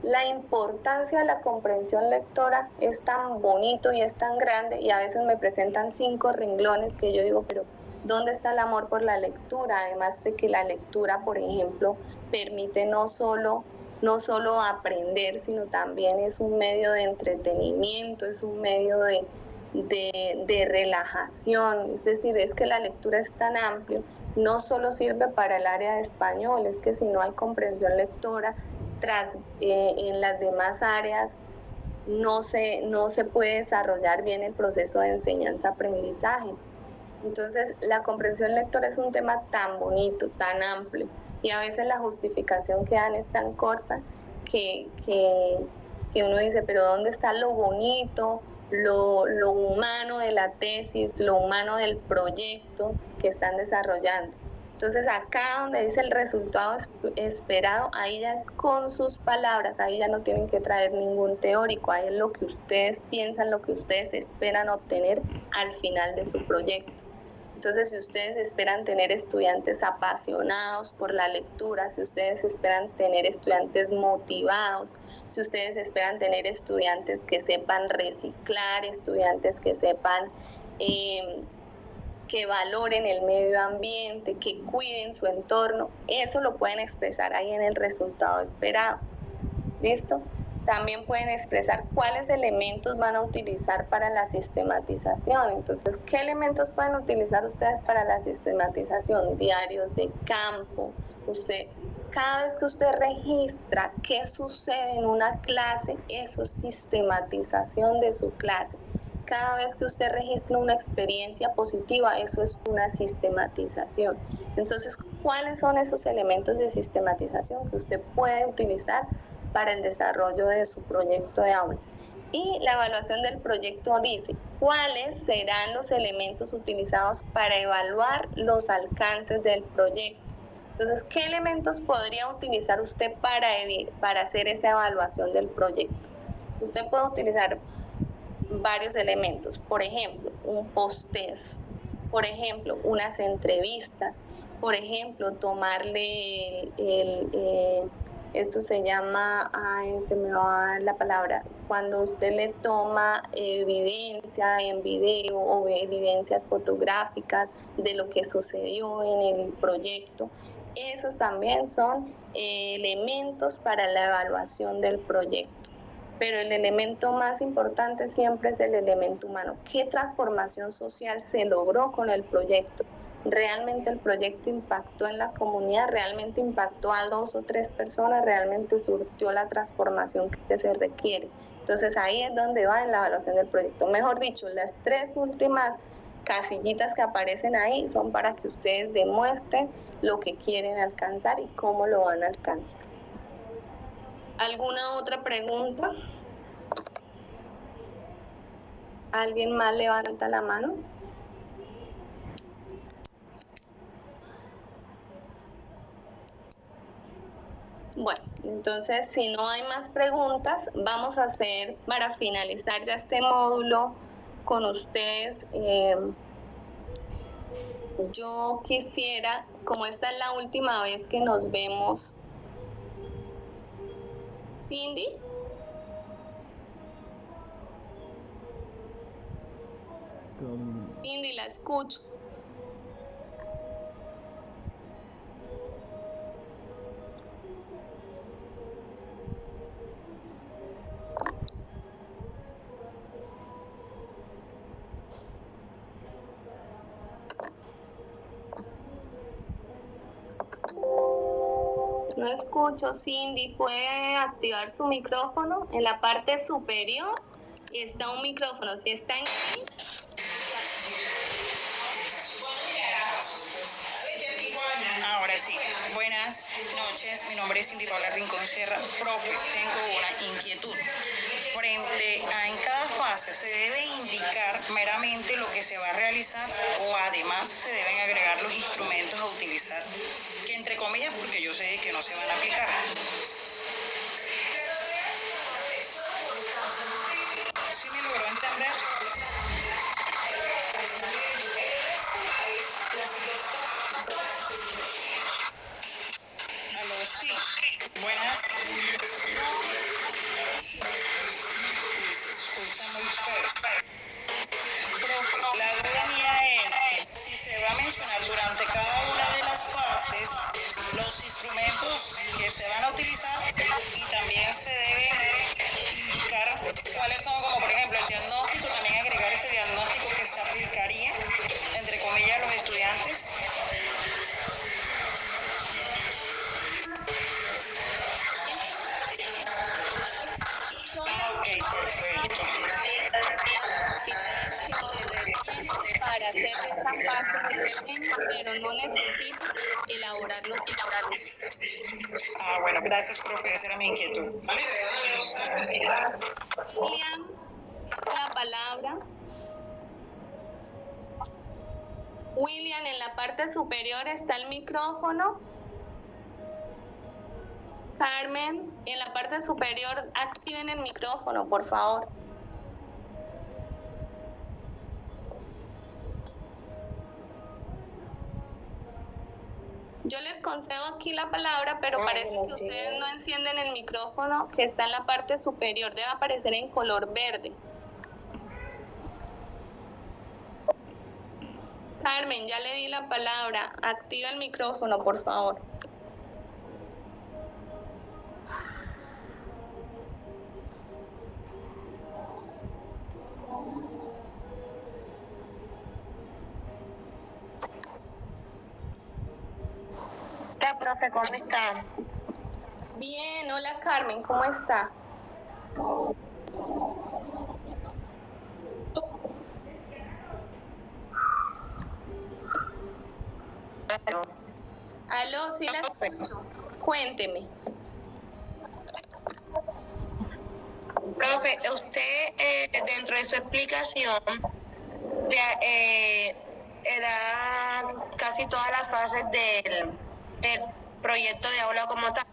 la importancia de la comprensión lectora es tan bonito y es tan grande, y a veces me presentan 5 renglones que yo digo, pero ¿dónde está el amor por la lectura? Además de que la lectura, por ejemplo, permite no solo aprender, sino también es un medio de entretenimiento, es un medio de relajación. Es decir, es que la lectura es tan amplia, no solo sirve para el área de español, es que si no hay comprensión lectora, en las demás áreas no se puede desarrollar bien el proceso de enseñanza-aprendizaje. Entonces, la comprensión lectora es un tema tan bonito, tan amplio, y a veces la justificación que dan es tan corta que uno dice, pero ¿dónde está lo bonito, lo humano de la tesis, lo humano del proyecto que están desarrollando? Entonces acá donde dice el resultado esperado, ahí ya es con sus palabras, ahí ya no tienen que traer ningún teórico, ahí es lo que ustedes piensan, lo que ustedes esperan obtener al final de su proyecto. Entonces, si ustedes esperan tener estudiantes apasionados por la lectura, si ustedes esperan tener estudiantes motivados, si ustedes esperan tener estudiantes que sepan reciclar, estudiantes que sepan que valoren el medio ambiente, que cuiden su entorno, eso lo pueden expresar ahí en el resultado esperado. ¿Listo? También pueden expresar cuáles elementos van a utilizar para la sistematización. Entonces, ¿qué elementos pueden utilizar ustedes para la sistematización? Diarios de campo. Cada vez que usted registra qué sucede en una clase, eso es sistematización de su clase. Cada vez que usted registra una experiencia positiva, eso es una sistematización. Entonces, ¿cuáles son esos elementos de sistematización que usted puede utilizar para el desarrollo de su proyecto de aula? Y la evaluación del proyecto dice cuáles serán los elementos utilizados para evaluar los alcances del proyecto. Entonces, ¿qué elementos podría utilizar usted para hacer esa evaluación del proyecto? Usted puede utilizar varios elementos, por ejemplo, un post-test, por ejemplo, unas entrevistas, por ejemplo, tomarle Esto se llama, se me va la palabra, cuando usted le toma evidencia en video o evidencias fotográficas de lo que sucedió en el proyecto. Esos también son elementos para la evaluación del proyecto. Pero el elemento más importante siempre es el elemento humano. ¿Qué transformación social se logró con el proyecto? ¿Realmente el proyecto impactó en la comunidad? ¿Realmente impactó a 2 o 3 personas? ¿Realmente surtió la transformación que se requiere? Entonces ahí es donde va en la evaluación del proyecto. Mejor dicho, las 3 últimas casillitas que aparecen ahí son para que ustedes demuestren lo que quieren alcanzar y cómo lo van a alcanzar. ¿Alguna otra pregunta? ¿Alguien más levanta la mano? Bueno, entonces si no hay más preguntas, vamos a hacer para finalizar ya este módulo con ustedes. Yo quisiera, como esta es la última vez que nos vemos, Cindy. Cindy, la escucho. No escucho, Cindy. ¿Puede activar su micrófono? En la parte superior está un micrófono. Si está en ahí. Ahora sí, buenas noches, mi nombre es Cindy Paula Rincón Sierra. Profe, tengo una inquietud. Frente a en cada fase se debe indicar meramente lo que se va a realizar o además se deben agregar los instrumentos a utilizar, que entre comillas porque yo sé que no se van a aplicar. ¿Sí me logró entender? Aló, sí. Buenas. Se escucha muy feo. Profe, la duda mía es si se va a mencionar durante cada una de las fases los instrumentos que se van a utilizar y también se debe indicar cuáles son, como por ejemplo el diagnóstico, también agregar ese diagnóstico que se aplicaría, entre comillas, a los estudiantes. Para hacer esta fase de diseño, pero no necesito elaborarlos. Bueno, gracias, profe, esa era mi inquietud. William, la palabra. William, en la parte superior está el micrófono. Carmen, en la parte superior activen el micrófono, por favor. Yo les concedo aquí la palabra, pero parece que ustedes no encienden el micrófono que está en la parte superior. Debe aparecer en color verde. Carmen, ya le di la palabra. Activa el micrófono, por favor. Hola, profe, ¿cómo está? Bien, hola Carmen, ¿cómo está? Aló, sí la escucho. Cuénteme. Profe, usted dentro de su explicación da casi todas las fases del proyecto de aula como tal,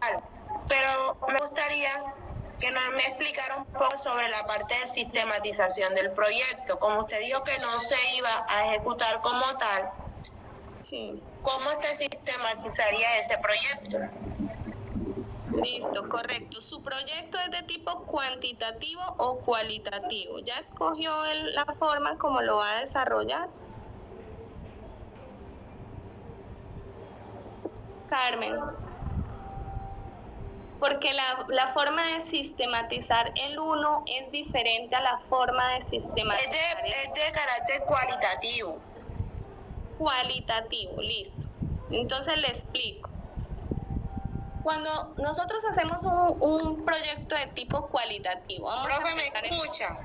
pero me gustaría que me explicara un poco sobre la parte de sistematización del proyecto. Como usted dijo que no se iba a ejecutar como tal, sí. ¿Cómo se sistematizaría ese proyecto? Listo, correcto. ¿Su proyecto es de tipo cuantitativo o cualitativo? ¿Ya escogió la forma como lo va a desarrollar? Carmen. Porque la forma de sistematizar el 1 es diferente a la forma de sistematizar Es de carácter cualitativo. Cualitativo, listo. Entonces le explico. Cuando nosotros hacemos un proyecto de tipo cualitativo, Profe, ¿me escucha?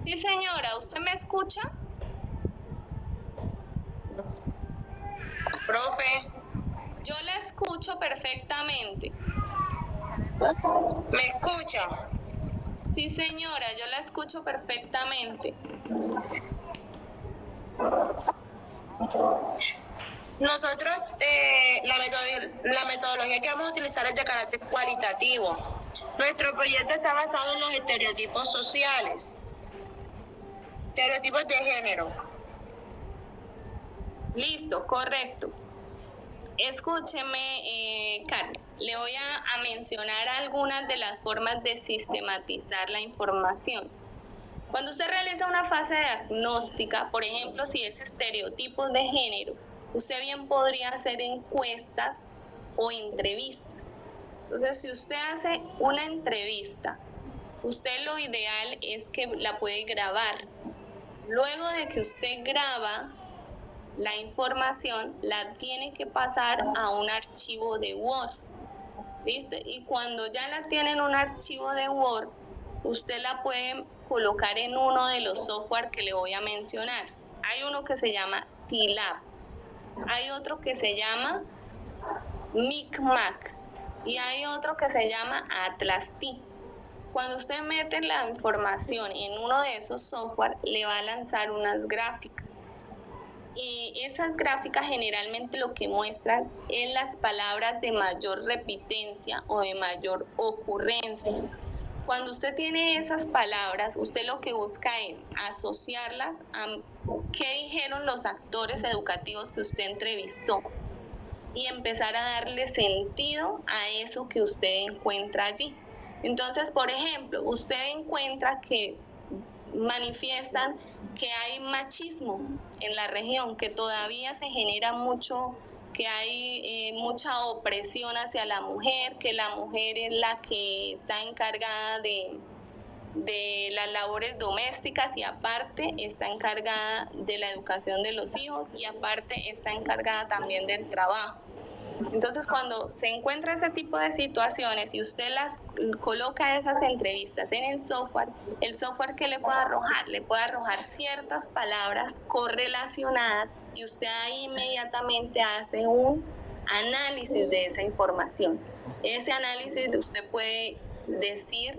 Sí, señora, ¿usted me escucha? Profe. Yo la escucho perfectamente. ¿Me escucha? Sí, señora, yo la escucho perfectamente. Nosotros, la metodología que vamos a utilizar es de carácter cualitativo. Nuestro proyecto está basado en los estereotipos sociales, estereotipos de género. Listo, correcto. Escúcheme, Carmen, le voy a mencionar algunas de las formas de sistematizar la información. Cuando usted realiza una fase diagnóstica, por ejemplo, si es estereotipos de género, usted bien podría hacer encuestas o entrevistas. Entonces, si usted hace una entrevista, usted lo ideal es que la puede grabar. Luego de que usted graba la información, la tiene que pasar a un archivo de Word. ¿Listo? Y cuando ya la tiene en un archivo de Word, usted la puede colocar en uno de los software que le voy a mencionar. Hay uno que se llama TLab, hay otro que se llama Micmac y hay otro que se llama Atlas T. Cuando usted mete la información en uno de esos software, le va a lanzar unas gráficas. Y esas gráficas generalmente lo que muestran es las palabras de mayor repitencia o de mayor ocurrencia. Cuando usted tiene esas palabras, usted lo que busca es asociarlas a qué dijeron los actores educativos que usted entrevistó y empezar a darle sentido a eso que usted encuentra allí. Entonces, por ejemplo, usted encuentra que manifiestan que hay machismo en la región, que todavía se genera mucho, que hay mucha opresión hacia la mujer, que la mujer es la que está encargada de las labores domésticas y aparte está encargada de la educación de los hijos y aparte está encargada también del trabajo. Entonces, cuando se encuentra ese tipo de situaciones y usted las coloca esas entrevistas en el software que le puede arrojar ciertas palabras correlacionadas y usted ahí inmediatamente hace un análisis de esa información. Ese análisis usted puede decir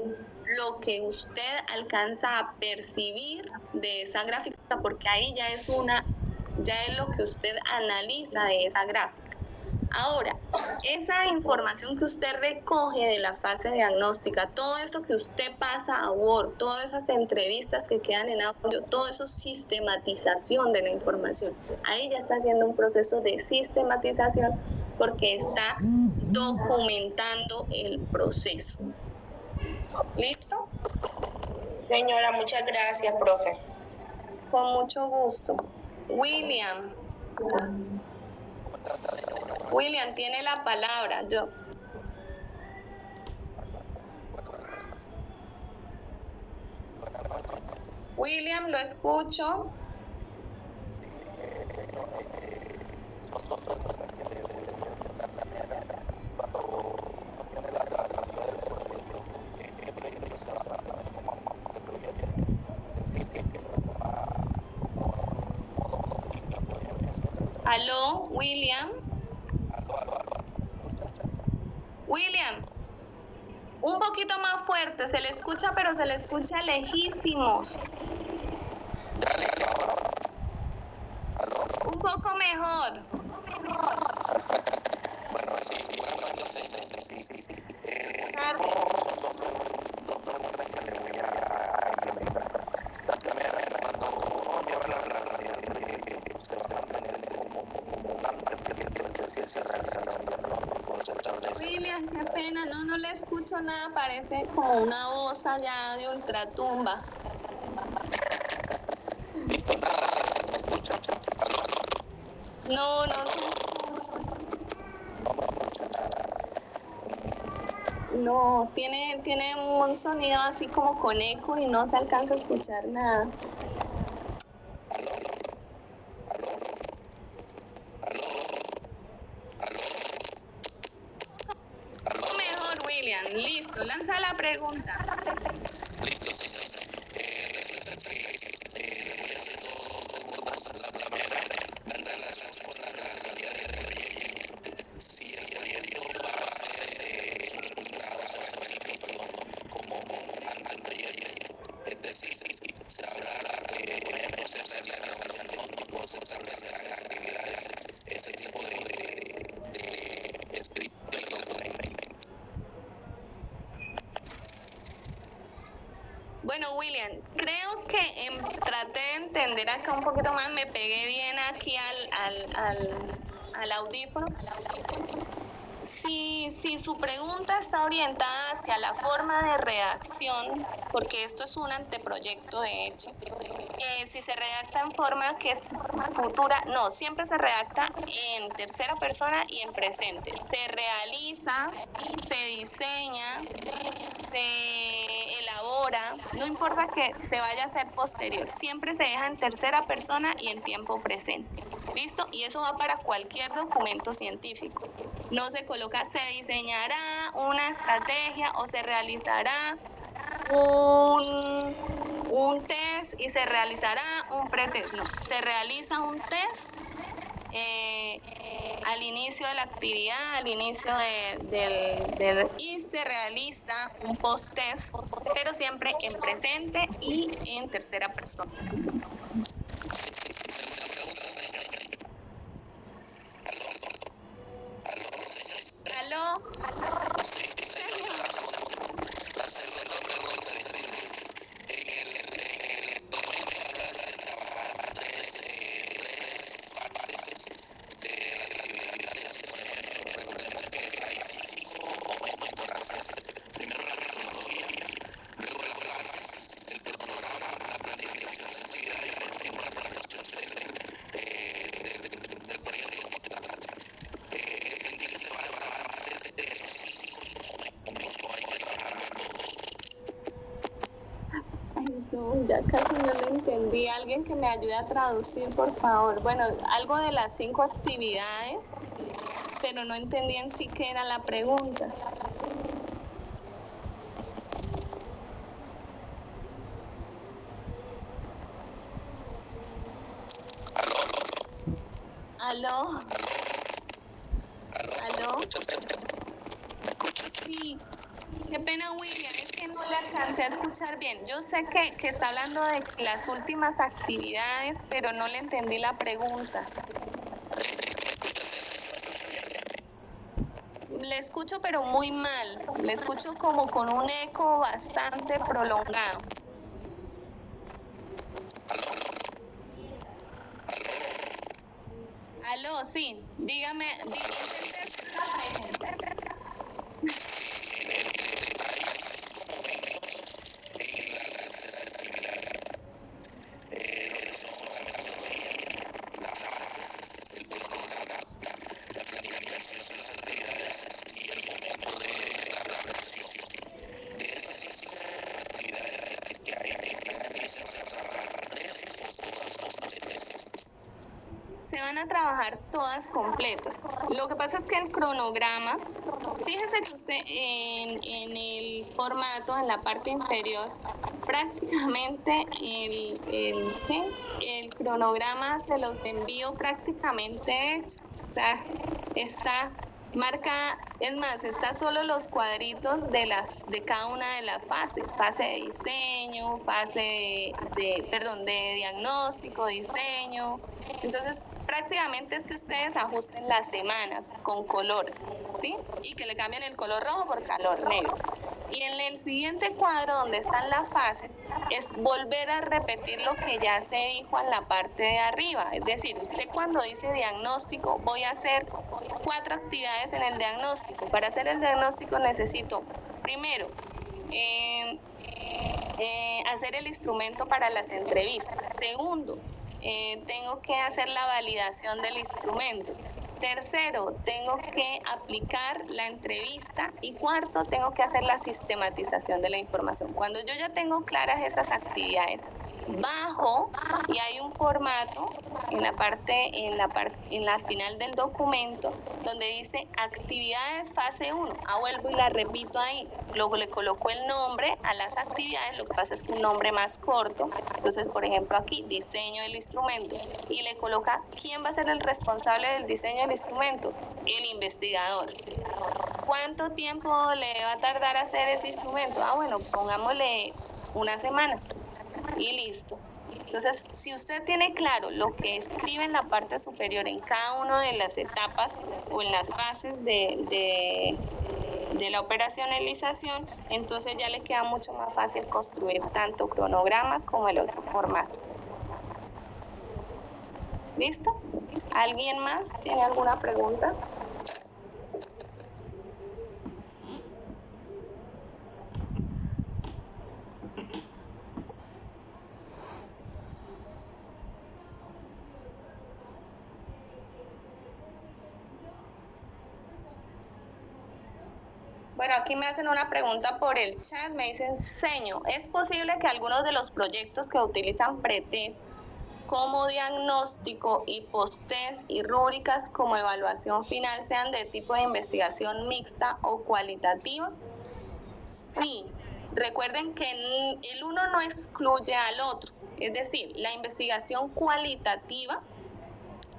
lo que usted alcanza a percibir de esa gráfica, porque ahí ya es lo que usted analiza de esa gráfica. Ahora, esa información que usted recoge de la fase diagnóstica, todo eso que usted pasa a Word, todas esas entrevistas que quedan en audio, todo eso es sistematización de la información. Ahí ya está haciendo un proceso de sistematización porque está documentando el proceso. ¿Listo? Señora, muchas gracias, profe. Con mucho gusto. William tiene la palabra. William, lo escucho. ¿Aló, William? William, un poquito más fuerte, se le escucha, pero se le escucha lejísimos. Un poco mejor. William, qué pena, no escucho nada, parece como una voz allá de ultratumba. No, no se escucha. No, tiene un sonido así como con eco y no se alcanza a escuchar nada. Mejor, William. Listo, lanza la pregunta. Bueno, William, creo que traté de entender acá un poquito más, me pegué bien aquí al audífono. Si su pregunta está orientada hacia la forma de redacción, porque esto es un anteproyecto de hecho, si se redacta en forma que es futura, no, siempre se redacta en tercera persona y en presente. Se realiza, se diseña, se elabora, no importa que se vaya a hacer posterior, siempre se deja en tercera persona y en tiempo presente. ¿Listo? Y eso va para cualquier documento científico. No se coloca, se diseñará una estrategia o se realizará un test y se realizará un pretest. No, se realiza un test al inicio de la actividad, al inicio y se realiza un post-test, pero siempre en presente y en tercera persona. ¿Aló? No, ya casi no le entendí. Alguien que me ayude a traducir, por favor. Bueno, algo de las 5 actividades, pero no entendí en sí qué era la pregunta. ¿Aló? ¿Aló? Sí. Qué pena, William, es que no le alcancé a escuchar bien. Yo sé que está hablando de las últimas actividades, pero no le entendí la pregunta. Le escucho, pero muy mal. Le escucho como con un eco bastante prolongado. Aló, sí, dígame. Se van a trabajar todas completas. Lo que pasa es que el cronograma, fíjese que usted en el formato, en la parte inferior, prácticamente el cronograma se los envío prácticamente hecho. O sea, está marcada, es más, está solo los cuadritos de cada una de las fases, fase de diseño, fase de diagnóstico, diseño. Entonces, prácticamente es que ustedes ajusten las semanas con color, ¿sí? Y que le cambien el color rojo por color negro. Y en el siguiente cuadro donde están las fases es volver a repetir lo que ya se dijo en la parte de arriba. Es decir, usted cuando dice diagnóstico, voy a hacer 4 actividades en el diagnóstico. Para hacer el diagnóstico necesito Primero, hacer el instrumento para las entrevistas. Segundo, tengo que hacer la validación del instrumento. Tercero, tengo que aplicar la entrevista. Y cuarto, tengo que hacer la sistematización de la información. Cuando yo ya tengo claras esas actividades, bajo y hay un formato en la final del documento donde dice actividades fase 1. Vuelvo y la repito ahí. Luego le coloco el nombre a las actividades, lo que pasa es que un nombre más corto. Entonces, por ejemplo, aquí diseño del instrumento y le coloca quién va a ser el responsable del diseño del instrumento, el investigador. ¿Cuánto tiempo le va a tardar hacer ese instrumento? Bueno, pongámosle una semana. Y listo. Entonces, si usted tiene claro lo que escribe en la parte superior en cada una de las etapas o en las fases de la operacionalización, entonces ya le queda mucho más fácil construir tanto cronograma como el otro formato. ¿Listo? ¿Alguien más tiene alguna pregunta? Bueno, aquí me hacen una pregunta por el chat, me dicen, Seño, ¿es posible que algunos de los proyectos que utilizan pretest como diagnóstico y post-test y rúbricas como evaluación final sean de tipo de investigación mixta o cualitativa? Sí, recuerden que el uno no excluye al otro, es decir, la investigación cualitativa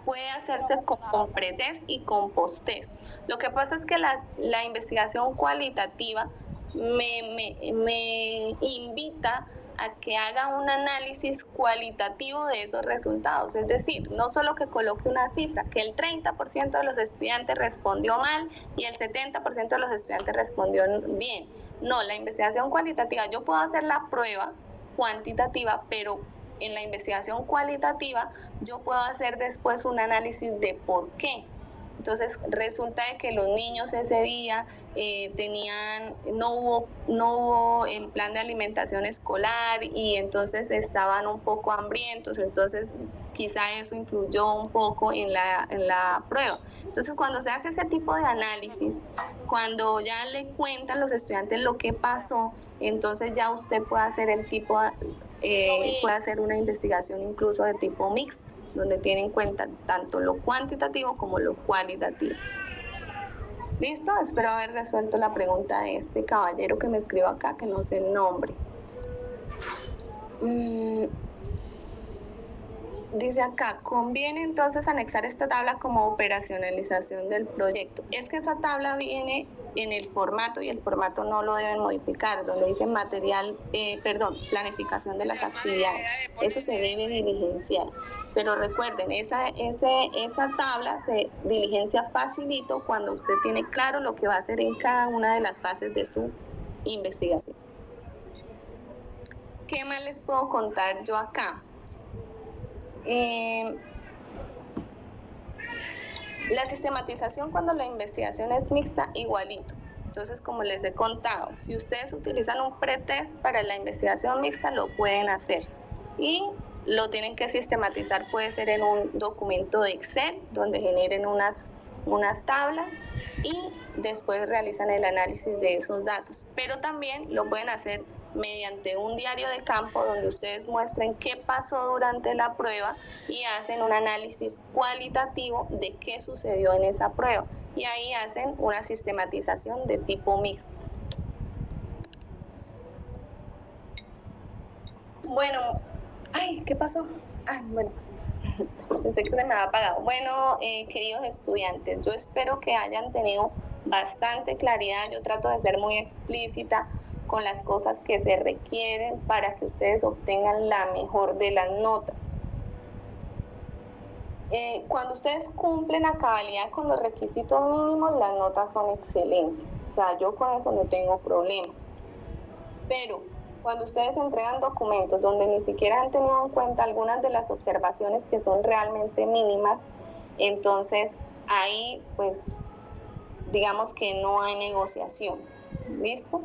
puede hacerse con pretest y con post-test. Lo que pasa es que la investigación cualitativa me invita a que haga un análisis cualitativo de esos resultados, es decir, no solo que coloque una cifra, que el 30% de los estudiantes respondió mal y el 70% de los estudiantes respondió bien. No, la investigación cualitativa, yo puedo hacer la prueba cuantitativa, pero en la investigación cualitativa yo puedo hacer después un análisis de por qué. Entonces resulta de que los niños ese día no hubo el plan de alimentación escolar y entonces estaban un poco hambrientos, entonces quizá eso influyó un poco en la prueba. Entonces cuando se hace ese tipo de análisis, cuando ya le cuentan los estudiantes lo que pasó, entonces ya usted puede hacer puede hacer una investigación incluso de tipo mixto, donde tiene en cuenta tanto lo cuantitativo como lo cualitativo. ¿Listo? Espero haber resuelto la pregunta de este caballero que me escribió acá, que no sé el nombre. Dice acá, ¿conviene entonces anexar esta tabla como operacionalización del proyecto? Es que esa tabla viene en el formato y el formato no lo deben modificar, donde dice planificación de las actividades. Eso se debe diligenciar. Pero recuerden, esa tabla se diligencia facilito cuando usted tiene claro lo que va a hacer en cada una de las fases de su investigación. ¿Qué más les puedo contar yo acá? La sistematización cuando la investigación es mixta, igualito. Entonces, como les he contado, si ustedes utilizan un pretest para la investigación mixta, lo pueden hacer. Y lo tienen que sistematizar, puede ser en un documento de Excel, donde generen unas tablas y después realizan el análisis de esos datos. Pero también lo pueden hacer mediante un diario de campo donde ustedes muestren qué pasó durante la prueba y hacen un análisis cualitativo de qué sucedió en esa prueba. Y ahí hacen una sistematización de tipo mixto. Bueno, ¿qué pasó? Bueno, pensé que se me había apagado. Bueno, queridos estudiantes, yo espero que hayan tenido bastante claridad. Yo trato de ser muy explícita con las cosas que se requieren para que ustedes obtengan la mejor de las notas. Cuando ustedes cumplen a cabalidad con los requisitos mínimos, las notas son excelentes. O sea, yo con eso no tengo problema. Pero cuando ustedes entregan documentos donde ni siquiera han tenido en cuenta algunas de las observaciones que son realmente mínimas, entonces ahí pues digamos que no hay negociación. ¿Listo?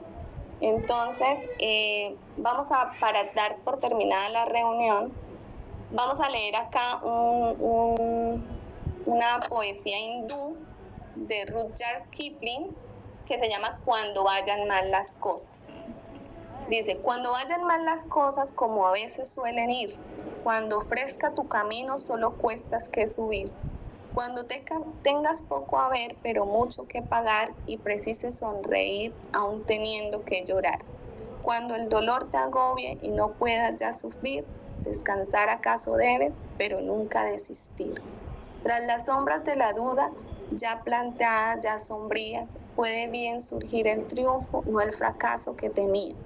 Entonces, para dar por terminada la reunión, vamos a leer acá una poesía hindú de Rudyard Kipling que se llama Cuando vayan mal las cosas. Dice, cuando vayan mal las cosas como a veces suelen ir, cuando ofrezca tu camino solo cuestas que subir, cuando tengas poco a ver pero mucho que pagar y precises sonreír aún teniendo que llorar, cuando el dolor te agobie y no puedas ya sufrir, descansar acaso debes, pero nunca desistir. Tras las sombras de la duda, ya planteadas, ya sombrías, puede bien surgir el triunfo, no el fracaso que temías.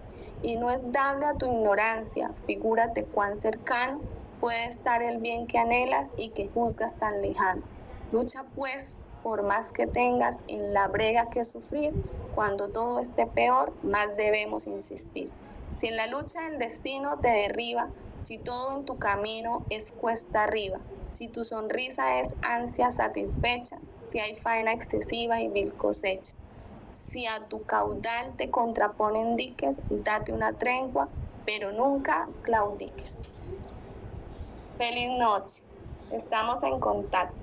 Y no es dable a tu ignorancia, figúrate cuán cercano puede estar el bien que anhelas y que juzgas tan lejano. Lucha pues, por más que tengas en la brega que sufrir, cuando todo esté peor, más debemos insistir. Si en la lucha el destino te derriba, si todo en tu camino es cuesta arriba, si tu sonrisa es ansia satisfecha, si hay faena excesiva y vil cosecha, si a tu caudal te contraponen diques, date una tregua, pero nunca claudiques. Feliz noche. Estamos en contacto.